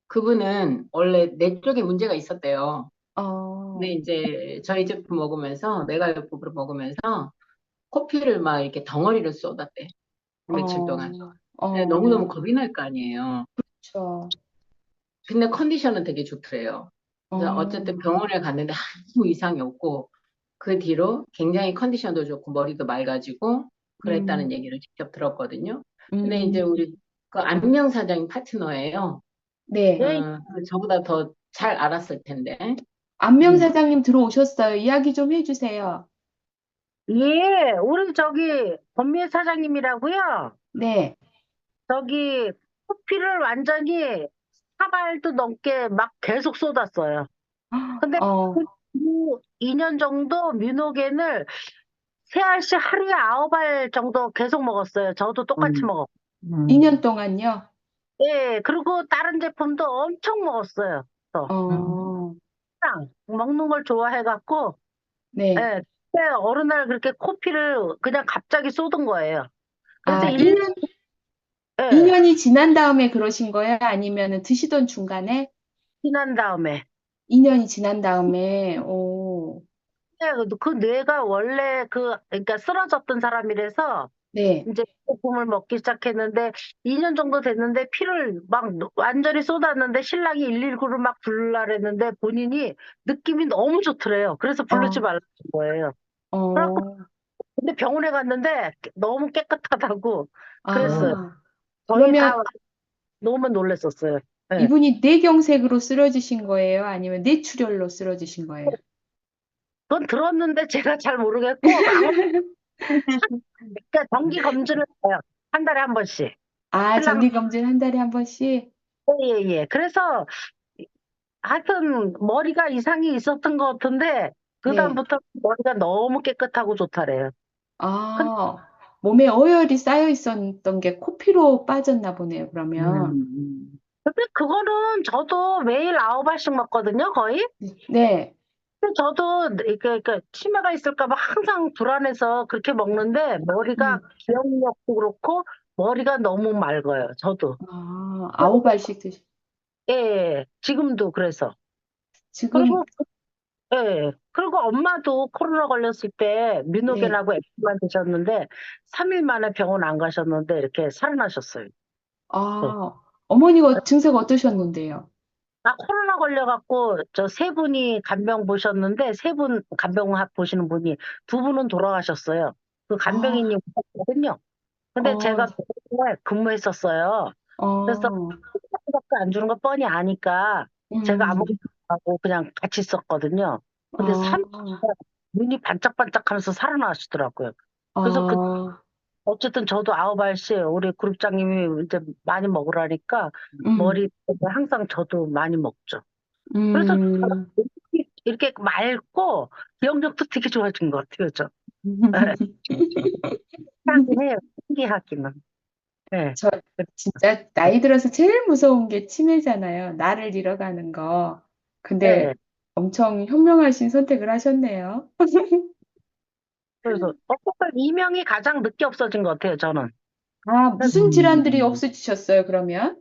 그분은 원래 뇌 쪽에 문제가 있었대요. 근데 어, 이제 저희 제품 먹으면서 뇌가요법으로 먹으면서 코피를 막 이렇게 덩어리로 쏟았대. 며칠 동안. 어, 근데 너무너무 어, 겁이 날 거 아니에요. 그렇죠. 근데 컨디션은 되게 좋더래요. 그래서 어쨌든 어, 병원에 갔는데 아무 이상이 없고 그 뒤로 굉장히 컨디션도 좋고 머리도 맑아지고 음, 그랬다는 얘기를 직접 들었거든요. 근데 이제 음, 우리 그 안명 사장님 파트너예요. 네. 예, 저보다 더 잘 알았을 텐데. 안명 음. 사장님 들어오셨어요. 이야기 좀 해주세요. 예, 우리 저기 권미애 사장님이라고요. 네. 저기 커피를 완전히 4발도 넘게 막 계속 쏟았어요. 근데 어, 그 2년 정도 뮤노겐을 3알씩 하루에 9알 정도 계속 먹었어요. 저도 똑같이 음. 먹었고. 2년 동안요. 예, 그리고 다른 제품도 엄청 먹었어요. 또 음. 어, 그냥 먹는 걸 좋아해갖고, 네. 예, 그때 어느 날 그렇게 커피를 그냥 갑자기 쏟은 거예요. 그래서 아, 1년, 2 예, 년이 지난 다음에 그러신 거예요? 아니면 드시던 중간에? 지난 다음에. 2년이 지난 다음에, 오, 네, 그 뇌가 원래 그러니까 쓰러졌던 사람이라서 네. 이제 제품을 먹기 시작했는데 2년 정도 됐는데 피를 막 완전히 쏟았는데 신랑이 119를 막 부르라 그랬는데 본인이 느낌이 너무 좋더래요. 그래서 부르지 어, 말라는 거예요. 그래갖고 어, 근데 병원에 갔는데 너무 깨끗하다고 그랬어요. 아, 저희 그러면 다 너무 놀랬었어요. 네. 이분이 뇌경색으로 쓰러지신 거예요? 아니면 뇌출혈로 쓰러지신 거예요? 그건 들었는데 제가 잘 모르겠고 아무 그러니까 정기 검진을 해요. 한 달에 한 번씩. 아, 신랑 정기검진 한 달에 한 번씩? 예. 그래서 하여튼 머리가 이상이 있었던 것 같은데 네. 그다음부터 머리가 너무 깨끗하고 좋다래요. 근- 아, 몸에 어혈이 쌓여 있었던 게 코피로 빠졌나 보네요, 그러면. 근데 그거는 저도 매일 9알씩 먹거든요, 거의. 네. 근데 저도 이렇게 치매가 있을까 봐 항상 불안해서 그렇게 먹는데 머리가 음. 기억력도 그렇고 머리가 너무 맑아요, 저도. 아, 9알씩 드시. 예, 지금도 그래서. 지금 그리고 예. 그리고 엄마도 코로나 걸렸을 때 네. 뮤노겐하고 엑스만 드셨는데 3일 만에 병원 안 가셨는데 이렇게 살아나셨어요. 어. 어머니가 증세가 어떠셨는데요? 코로나 걸려갖고 저 세 분이 간병 보셨는데 세 분 간병 보시는 분이 두 분은 돌아가셨어요. 그 아, 간병인이 오셨거든요. 근데 어, 제가 병원에 근무했었어요. 그래서 어, 밖에 안 주는 거 뻔히 아니까 제가 음, 아무것도 안 하고 그냥 같이 있었거든요. 근데 어, 3일 눈이 반짝반짝하면서 살아나시더라고요. 그래서 어, 어쨌든 저도 9알씨 우리 그룹장님이 이제 많이 먹으라니까 음, 머리 때문에 항상 저도 많이 먹죠. 그래서 음. 이렇게 맑고 기억력도 되게 좋아진 것 같아요, 저. 네, 신기하긴 해요. 신기하기는. 네. 저 진짜 나이 들어서 제일 무서운 게 치매잖아요. 나를 잃어가는 거. 근데 네. 엄청 현명하신 선택을 하셨네요. 그래서 이명이 가장 늦게 없어진 것 같아요, 저는. 그래서 무슨 질환들이 없어지셨어요, 그러면?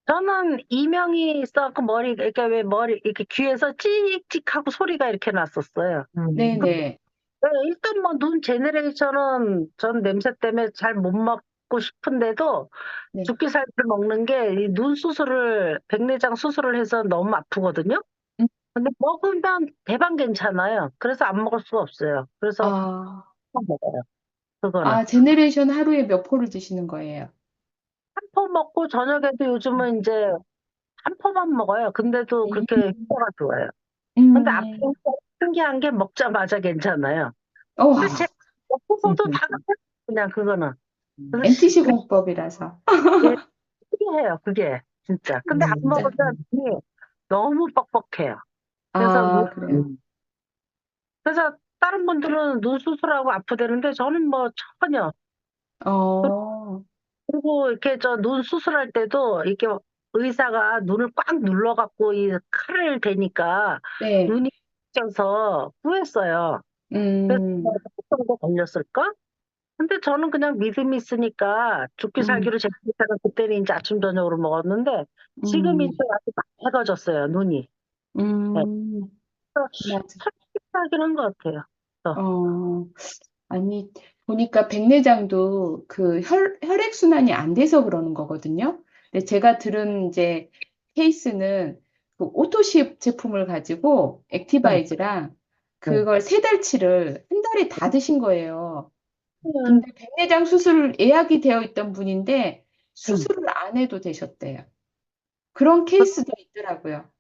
저는 이명이 있어갖고 머리, 이렇게 왜 머리, 이렇게 귀에서 찍찍하고 소리가 이렇게 났었어요. 네네. 네, 일단 뭐 눈 제네레이션은 전 냄새 때문에 잘 못 먹고 싶은데도 네. 죽기살기를 먹는 게 이 눈 수술을, 백내장 수술을 해서 너무 아프거든요. 음, 근데 먹으면 대방 괜찮아요. 그래서 안 먹을 수가 없어요. 그래서 아, 안 먹어요. 그거는. 제네레이션 하루에 몇 포를 드시는 거예요? 한 포 먹고 저녁에도 요즘은 이제 한 포만 먹어요. 근데도 음, 그렇게 효과가 좋아요. 근데 음, 아프니까 신기한 게 먹자마자 괜찮아요. 어, 근데 제가 먹고서도 다 그냥 그거는. 그래서 MTC 공법이라서. 예, 신기해요, 그게. 진짜. 근데 안 진짜. 먹으면 눈이 너무 뻑뻑해요. 그래서 그래요. 그래서 다른 분들은 눈 수술하고 아프대는데 저는 뭐 전혀. 어, 그리고 이렇게 저 눈 수술할 때도 이렇게 의사가 눈을 꽉 눌러갖고 이 칼을 대니까 네. 눈이 쪄서 후했어요. 그래서 음, 몇 정도 걸렸을까? 근데 저는 그냥 믿음이 있으니까 죽기 음, 살기로 제때는 그때는 이제 아침 저녁으로 먹었는데 지금 이제 음, 아주 맑아졌어요, 눈이. 네. 음, 그래서 맞아. 솔직하긴 한 것 같아요. 어, 아니, 보니까 백내장도 그 혈액순환이 안 돼서 그러는 거거든요. 근데 제가 들은 이제 케이스는 그 오토시 제품을 가지고 네. 액티바이즈랑 네. 그걸 3달치를 한 달에 다 드신 거예요. 음, 근데 백내장 수술 예약이 되어 있던 분인데 음. 수술을 안 해도 되셨대요. 그런 케이스도 있더라고요.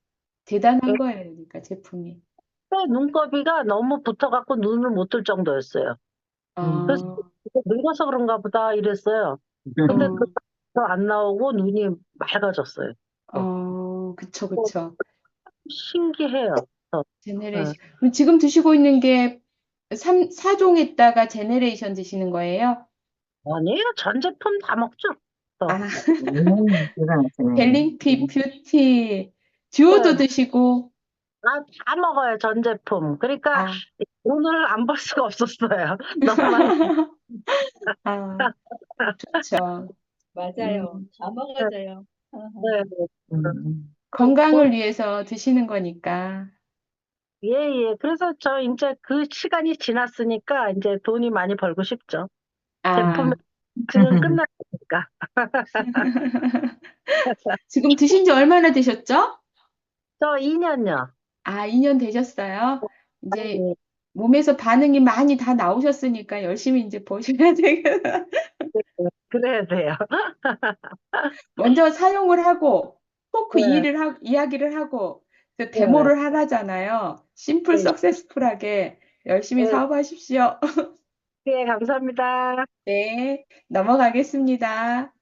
대단한 거예요, 그러니까 제품이. 그때 눈꺼비가 너무 붙어갖고 눈을 못 뜰 정도였어요. 그래서 아, 늙어서 그런가 보다 이랬어요. 근데 어, 그안 나오고 눈이 맑아졌어요. 그쵸, 어, 그쵸. 신기해요. 네. 제네레이션. 그럼 지금 드시고 있는 게 4종 했다가 제네레이션 드시는 거예요? 아니에요. 전 제품 다 먹죠. 또. 아, 대단하시네. 벨링티 뷰티 듀오도 네. 드시고, 다 먹어요. 전 제품. 그러니까 아, 돈을 안 벌 수가 없었어요. 너무 많이. 아, 좋죠. 맞아요. 음, 다 먹어져요. 네. 돈, 건강을 위해서 드시는 거니까. 예, 예. 그래서 저 이제 그 시간이 지났으니까 이제 돈이 많이 벌고 싶죠. 제품의 아, 지금 끝났으니까. 지금 드신 지 얼마나 되셨죠? 저 2년요. 2년 되셨어요? 이제 예, 몸에서 반응이 많이 다 나오셨으니까 열심히 이제 보셔야 되겠 그래야 돼요. 먼저 사용을 하고 토크 네, 이야기를 하고 그 네, 데모를 하라잖아요. 심플 네. 석세스풀하게 열심히 네, 사업하십시오. 네, 감사합니다. 네, 넘어가겠습니다.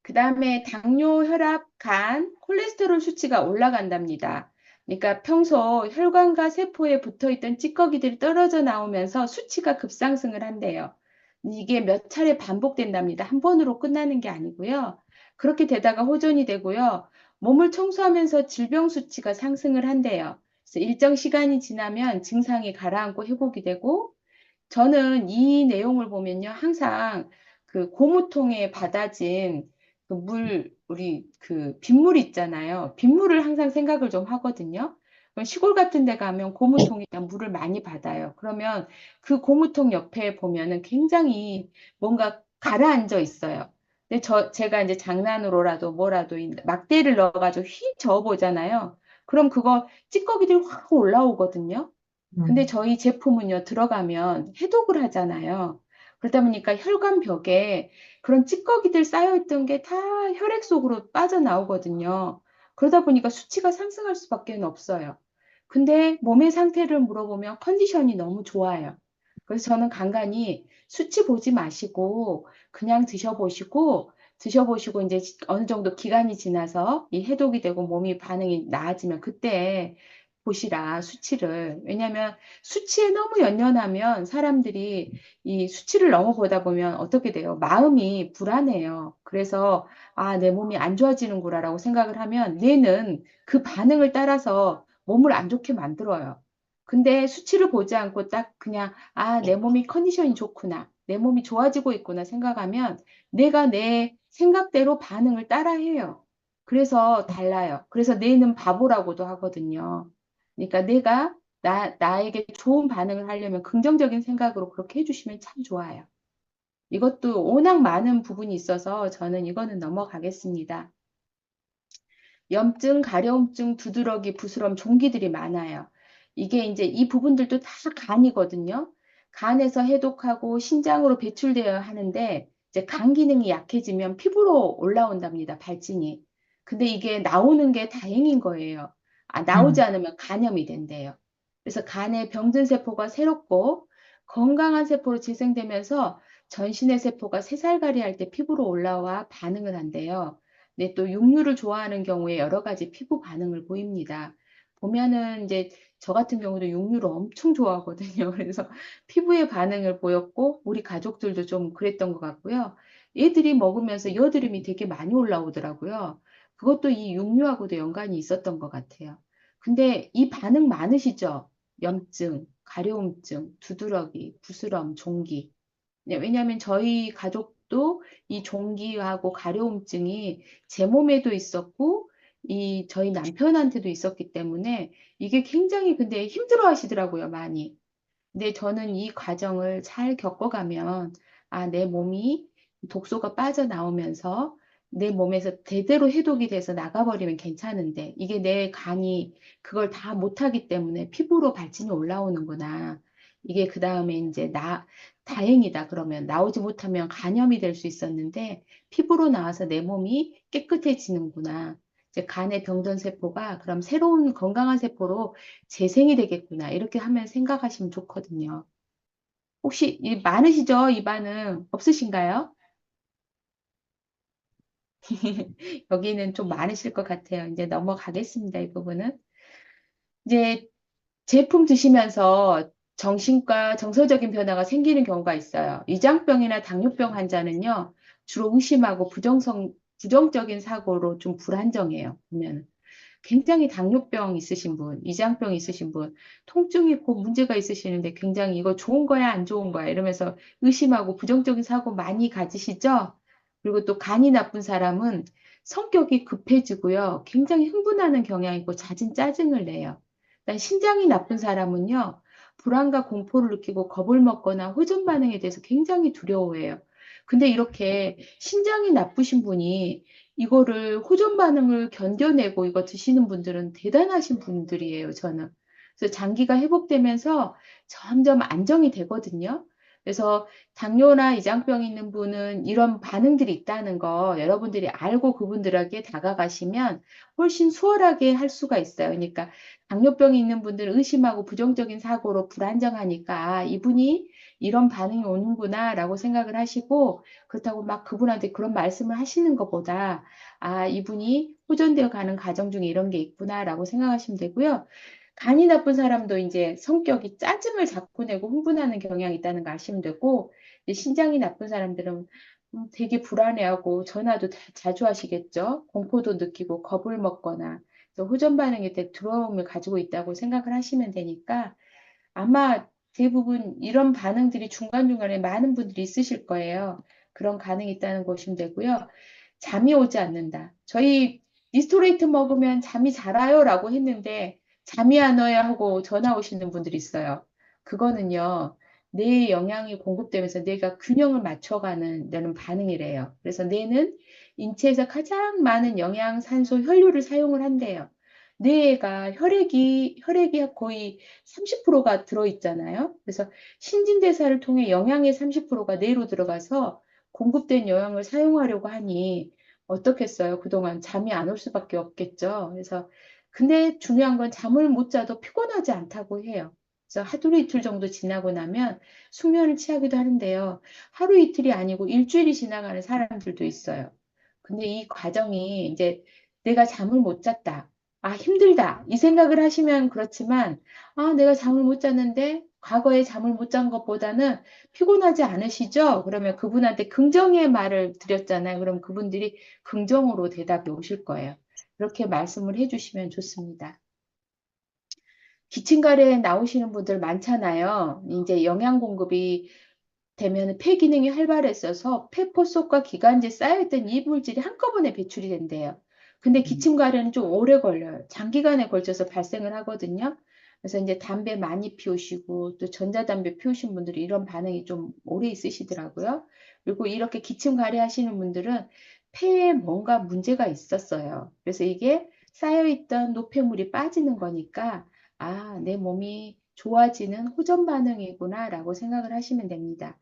그 다음에 당뇨, 혈압, 간, 콜레스테롤 수치가 올라간답니다. 그러니까 평소 혈관과 세포에 붙어 있던 찌꺼기들이 떨어져 나오면서 수치가 급상승을 한대요. 이게 몇 차례 반복된답니다. 한 번으로 끝나는 게 아니고요. 그렇게 되다가 호전이 되고요. 몸을 청소하면서 질병 수치가 상승을 한대요. 그래서 일정 시간이 지나면 증상이 가라앉고 회복이 되고 저는 이 내용을 보면요. 항상 그 고무통에 받아진 그 우리 그 빗물 있잖아요. 빗물을 항상 생각을 좀 하거든요. 그럼 시골 같은 데 가면 고무통에다 물을 많이 받아요. 그러면 그 고무통 옆에 보면은 굉장히 뭔가 가라앉아 있어요. 근데 제가 이제 장난으로라도 뭐라도 이 막대를 넣어가지고 휙 저어보잖아요. 그럼 그거 찌꺼기들이 확 올라오거든요. 근데 저희 제품은요, 들어가면 해독을 하잖아요. 그러다 보니까 혈관벽에 그런 찌꺼기들 쌓여있던 게 다 혈액 속으로 빠져나오거든요. 그러다 보니까 수치가 상승할 수밖에 없어요. 근데 몸의 상태를 물어보면 컨디션이 너무 좋아요. 그래서 저는 간간히 수치 보지 마시고 그냥 드셔보시고 이제 어느 정도 기간이 지나서 이 해독이 되고 몸이 반응이 나아지면 그때 보시라, 수치를. 왜냐하면 수치에 너무 연연하면 사람들이 이 수치를 넘어 보다 보면 어떻게 돼요? 마음이 불안해요. 그래서 아, 내 몸이 안 좋아지는구나라고 생각을 하면 뇌는 그 반응을 따라서 몸을 안 좋게 만들어요. 근데 수치를 보지 않고 딱 그냥 아, 내 몸이 컨디션이 좋구나. 내 몸이 좋아지고 있구나 생각하면 내가 내 생각대로 반응을 따라해요. 그래서 달라요. 그래서 뇌는 바보라고도 하거든요. 그러니까 내가 나에게 좋은 반응을 하려면 긍정적인 생각으로 그렇게 해주시면 참 좋아요. 이것도 워낙 많은 부분이 있어서 저는 이거는 넘어가겠습니다. 염증, 가려움증, 두드러기, 부스럼, 종기들이 많아요. 이게 이제 이 부분들도 다 간이거든요. 간에서 해독하고 신장으로 배출되어야 하는데 이제 간 기능이 약해지면 피부로 올라온답니다. 발진이. 근데 이게 나오는 게 다행인 거예요. 아, 나오지 않으면 간염이 된대요. 그래서 간에 병든 세포가 새롭고 건강한 세포로 재생되면서 전신의 세포가 새살갈이 할 때 피부로 올라와 반응을 한대요. 네, 또 육류를 좋아하는 경우에 여러 가지 피부 반응을 보입니다. 보면은 이제 저 같은 경우도 육류를 엄청 좋아하거든요. 그래서 피부에 반응을 보였고 우리 가족들도 좀 그랬던 것 같고요. 애들이 먹으면서 여드름이 되게 많이 올라오더라고요. 그것도 이 육류하고도 연관이 있었던 것 같아요. 근데 이 반응 많으시죠? 염증, 가려움증, 두드러기, 부스럼, 종기. 네, 왜냐하면 저희 가족도 이 종기하고 가려움증이 제 몸에도 있었고, 이 저희 남편한테도 있었기 때문에 이게 굉장히 근데 힘들어 하시더라고요, 많이. 근데 저는 이 과정을 잘 겪어가면, 아, 내 몸이 독소가 빠져나오면서 내 몸에서 대대로 해독이 돼서 나가버리면 괜찮은데, 이게 내 간이 그걸 다 못하기 때문에 피부로 발진이 올라오는구나. 이게 그 다음에 이제 다행이다. 그러면 나오지 못하면 간염이 될 수 있었는데, 피부로 나와서 내 몸이 깨끗해지는구나. 이제 간의 병든 세포가 그럼 새로운 건강한 세포로 재생이 되겠구나. 이렇게 하면 생각하시면 좋거든요. 혹시 많으시죠? 이 반응 없으신가요? 여기는 좀 많으실 것 같아요. 이제 넘어가겠습니다. 이 부분은. 이제 제품 드시면서 정신과 정서적인 변화가 생기는 경우가 있어요. 위장병이나 당뇨병 환자는요, 주로 의심하고 부정적인 사고로 좀 불안정해요. 보면. 굉장히 당뇨병 있으신 분, 위장병 있으신 분, 통증이 있고 문제가 있으시는데 굉장히 이거 좋은 거야, 안 좋은 거야 이러면서 의심하고 부정적인 사고 많이 가지시죠? 그리고 또 간이 나쁜 사람은 성격이 급해지고요. 굉장히 흥분하는 경향이 있고 잦은 짜증을 내요. 일단 신장이 나쁜 사람은요. 불안과 공포를 느끼고 겁을 먹거나 호전 반응에 대해서 굉장히 두려워해요. 근데 이렇게 신장이 나쁘신 분이 이거를 호전 반응을 견뎌내고 이거 드시는 분들은 대단하신 분들이에요, 저는. 그래서 장기가 회복되면서 점점 안정이 되거든요. 그래서 당뇨나 위장병 있는 분은 이런 반응들이 있다는 거 여러분들이 알고 그분들에게 다가가시면 훨씬 수월하게 할 수가 있어요. 그러니까 당뇨병이 있는 분들은 의심하고 부정적인 사고로 불안정하니까 아, 이분이 이런 반응이 오는구나라고 생각을 하시고 그렇다고 막 그분한테 그런 말씀을 하시는 것보다 아, 이분이 호전되어 가는 과정 중에 이런 게 있구나라고 생각하시면 되고요. 간이 나쁜 사람도 이제 성격이 짜증을 자꾸 내고 흥분하는 경향이 있다는 거 아시면 되고, 이제 신장이 나쁜 사람들은 되게 불안해하고 전화도 자주 하시겠죠. 공포도 느끼고 겁을 먹거나 또 호전 반응에 대해 두려움을 가지고 있다고 생각을 하시면 되니까 아마 대부분 이런 반응들이 중간중간에 많은 분들이 있으실 거예요. 그런 반응이 있다는 거 보시면 되고요. 잠이 오지 않는다. 저희 니스토레이트 먹으면 잠이 잘 와요라고 했는데 잠이 안 와요 하고 전화 오시는 분들이 있어요. 그거는요, 뇌의 영양이 공급되면서 뇌가 균형을 맞춰가는 데는 반응이래요. 그래서 뇌는 인체에서 가장 많은 영양, 산소, 혈류를 사용을 한대요. 뇌가 혈액이 거의 30%가 들어있잖아요. 그래서 신진대사를 통해 영양의 30%가 뇌로 들어가서 공급된 영양을 사용하려고 하니 어떻겠어요? 그동안 잠이 안 올 수밖에 없겠죠. 그래서 근데 중요한 건 잠을 못 자도 피곤하지 않다고 해요. 그래서 하루 이틀 정도 지나고 나면 숙면을 취하기도 하는데요. 하루 이틀이 아니고 일주일이 지나가는 사람들도 있어요. 근데 이 과정이 이제 내가 잠을 못 잤다. 아, 힘들다. 이 생각을 하시면 그렇지만, 아, 내가 잠을 못 잤는데, 과거에 잠을 못 잔 것보다는 피곤하지 않으시죠? 그러면 그분한테 긍정의 말을 드렸잖아요. 그럼 그분들이 긍정으로 대답이 오실 거예요. 그렇게 말씀을 해주시면 좋습니다. 기침가래에 나오시는 분들 많잖아요. 이제 영양 공급이 되면 폐 기능이 활발해져서 폐포 속과 기관지에 쌓여있던 이물질이 한꺼번에 배출이 된대요. 근데 기침 가래는 좀 오래 걸려요. 장기간에 걸쳐서 발생을 하거든요. 그래서 이제 담배 많이 피우시고 또 전자담배 피우신 분들이 이런 반응이 좀 오래 있으시더라고요. 그리고 이렇게 기침 가래 하시는 분들은 폐에 뭔가 문제가 있었어요. 그래서 이게 쌓여있던 노폐물이 빠지는 거니까 아, 내 몸이 좋아지는 호전 반응이구나라고 생각을 하시면 됩니다.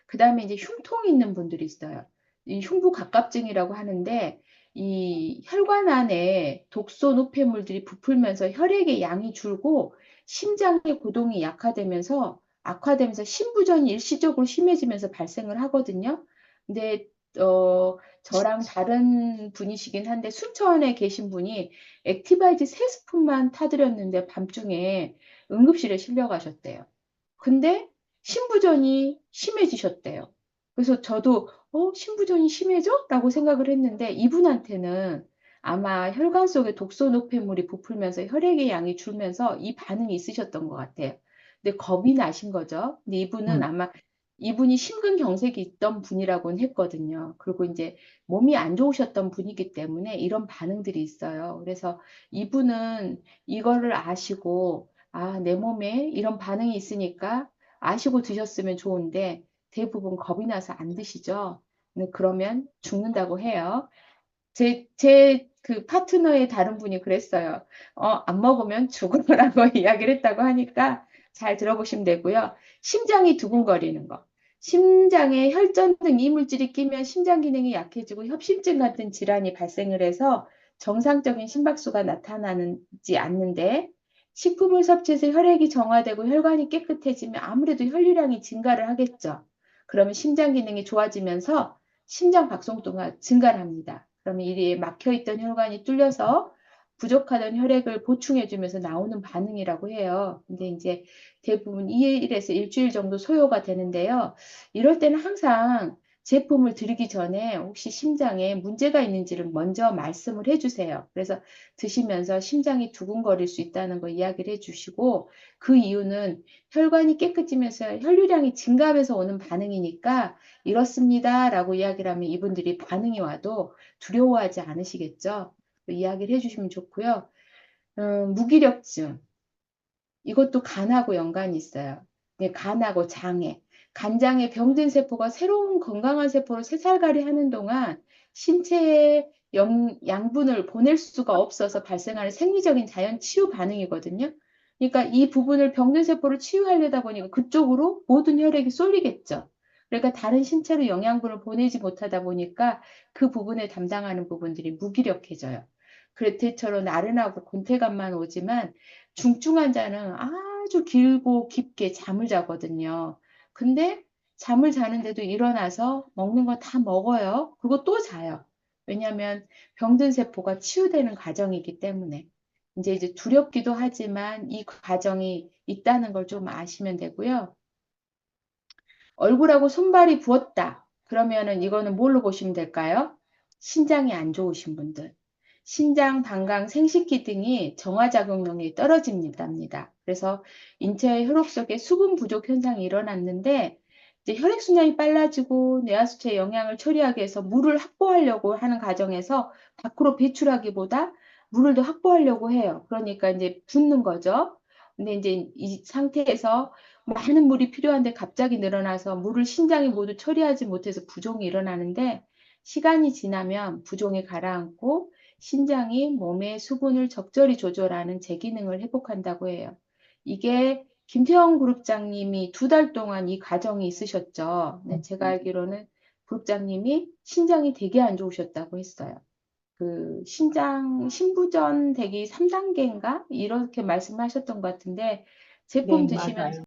그 다음에 이제 흉통이 있는 분들이 있어요. 이 흉부갑갑증이라고 하는데 이 혈관 안에 독소 노폐물들이 부풀면서 혈액의 양이 줄고 심장의 고동이 약화되면서 악화되면서 심부전이 일시적으로 심해지면서 발생을 하거든요. 근데 저랑 다른 분이시긴 한데 순천에 계신 분이 액티바이즈 3스푼만 타드렸는데 밤중에 응급실에 실려 가셨대요. 근데 신부전이 심해지셨대요. 그래서 저도 신부전이 심해져? 라고 생각을 했는데 이분한테는 아마 혈관 속에 독소 노폐물이 부풀면서 혈액의 양이 줄면서 이 반응이 있으셨던 것 같아요. 근데 겁이 나신 거죠. 근데 이분은 아마 이분이 심근경색이 있던 분이라고는 했거든요. 그리고 이제 몸이 안 좋으셨던 분이기 때문에 이런 반응들이 있어요. 그래서 이분은 이거를 아시고 아, 내 몸에 이런 반응이 있으니까 아시고 드셨으면 좋은데 대부분 겁이 나서 안 드시죠. 근데 그러면 죽는다고 해요. 제 그 파트너의 다른 분이 그랬어요. 안 먹으면 죽으라고 이야기를 했다고 하니까 잘 들어보시면 되고요. 심장이 두근거리는 거. 심장에 혈전 등 이물질이 끼면 심장 기능이 약해지고 협심증 같은 질환이 발생을 해서 정상적인 심박수가 나타나지 않는데 식품을 섭취해서 혈액이 정화되고 혈관이 깨끗해지면 아무래도 혈류량이 증가를 하겠죠. 그러면 심장 기능이 좋아지면서 심장 박동수가 증가를 합니다. 그러면 이 막혀있던 혈관이 뚫려서 부족하던 혈액을 보충해주면서 나오는 반응이라고 해요. 근데 이제 대부분 2일에서 일주일 정도 소요가 되는데요. 이럴 때는 항상 제품을 드리기 전에 혹시 심장에 문제가 있는지를 먼저 말씀을 해주세요. 그래서 드시면서 심장이 두근거릴 수 있다는 거 이야기를 해주시고 그 이유는 혈관이 깨끗해지면서 혈류량이 증가하면서 오는 반응이니까 이렇습니다 라고 이야기를 하면 이분들이 반응이 와도 두려워하지 않으시겠죠. 이야기를 해주시면 좋고요. 무기력증 이것도 간하고 연관이 있어요. 네, 간하고 장애. 간장에 병든 세포가 새로운 건강한 세포로 새살갈이 하는 동안 신체에 양분을 보낼 수가 없어서 발생하는 생리적인 자연 치유 반응이거든요. 그러니까 이 부분을 병든 세포를 치유하려다 보니까 그쪽으로 모든 혈액이 쏠리겠죠. 그러니까 다른 신체로 영양분을 보내지 못하다 보니까 그 부분을 담당하는 부분들이 무기력해져요. 그래테처럼 나른하고 곤태감만 오지만 중증 환자는 아주 길고 깊게 잠을 자거든요. 근데 잠을 자는데도 일어나서 먹는 거 다 먹어요. 그리고 또 자요. 왜냐하면 병든 세포가 치유되는 과정이기 때문에. 이제 두렵기도 하지만 이 과정이 있다는 걸 좀 아시면 되고요. 얼굴하고 손발이 부었다. 그러면은 이거는 뭘로 보시면 될까요? 신장이 안 좋으신 분들. 신장, 방광, 생식기 등이 정화작용력이 떨어집니다. 그래서 인체 혈액 속에 수분 부족 현상이 일어났는데 이제 혈액순환이 빨라지고 뇌하수체에 영양을 처리하기 위해서 물을 확보하려고 하는 과정에서 밖으로 배출하기보다 물을 더 확보하려고 해요. 그러니까 이제 붓는 거죠. 근데 이제 이 상태에서 많은 물이 필요한데 갑자기 늘어나서 물을 신장이 모두 처리하지 못해서 부종이 일어나는데 시간이 지나면 부종이 가라앉고 신장이 몸의 수분을 적절히 조절하는 제기능을 회복한다고 해요. 이게 김태형 그룹장님이 2달 동안 이 과정이 있으셨죠. 네, 제가 알기로는 그룹장님이 신장이 되게 안 좋으셨다고 했어요. 그 신부전 대기 3단계인가? 이렇게 말씀하셨던 것 같은데 제품 네, 드시면서 맞아요.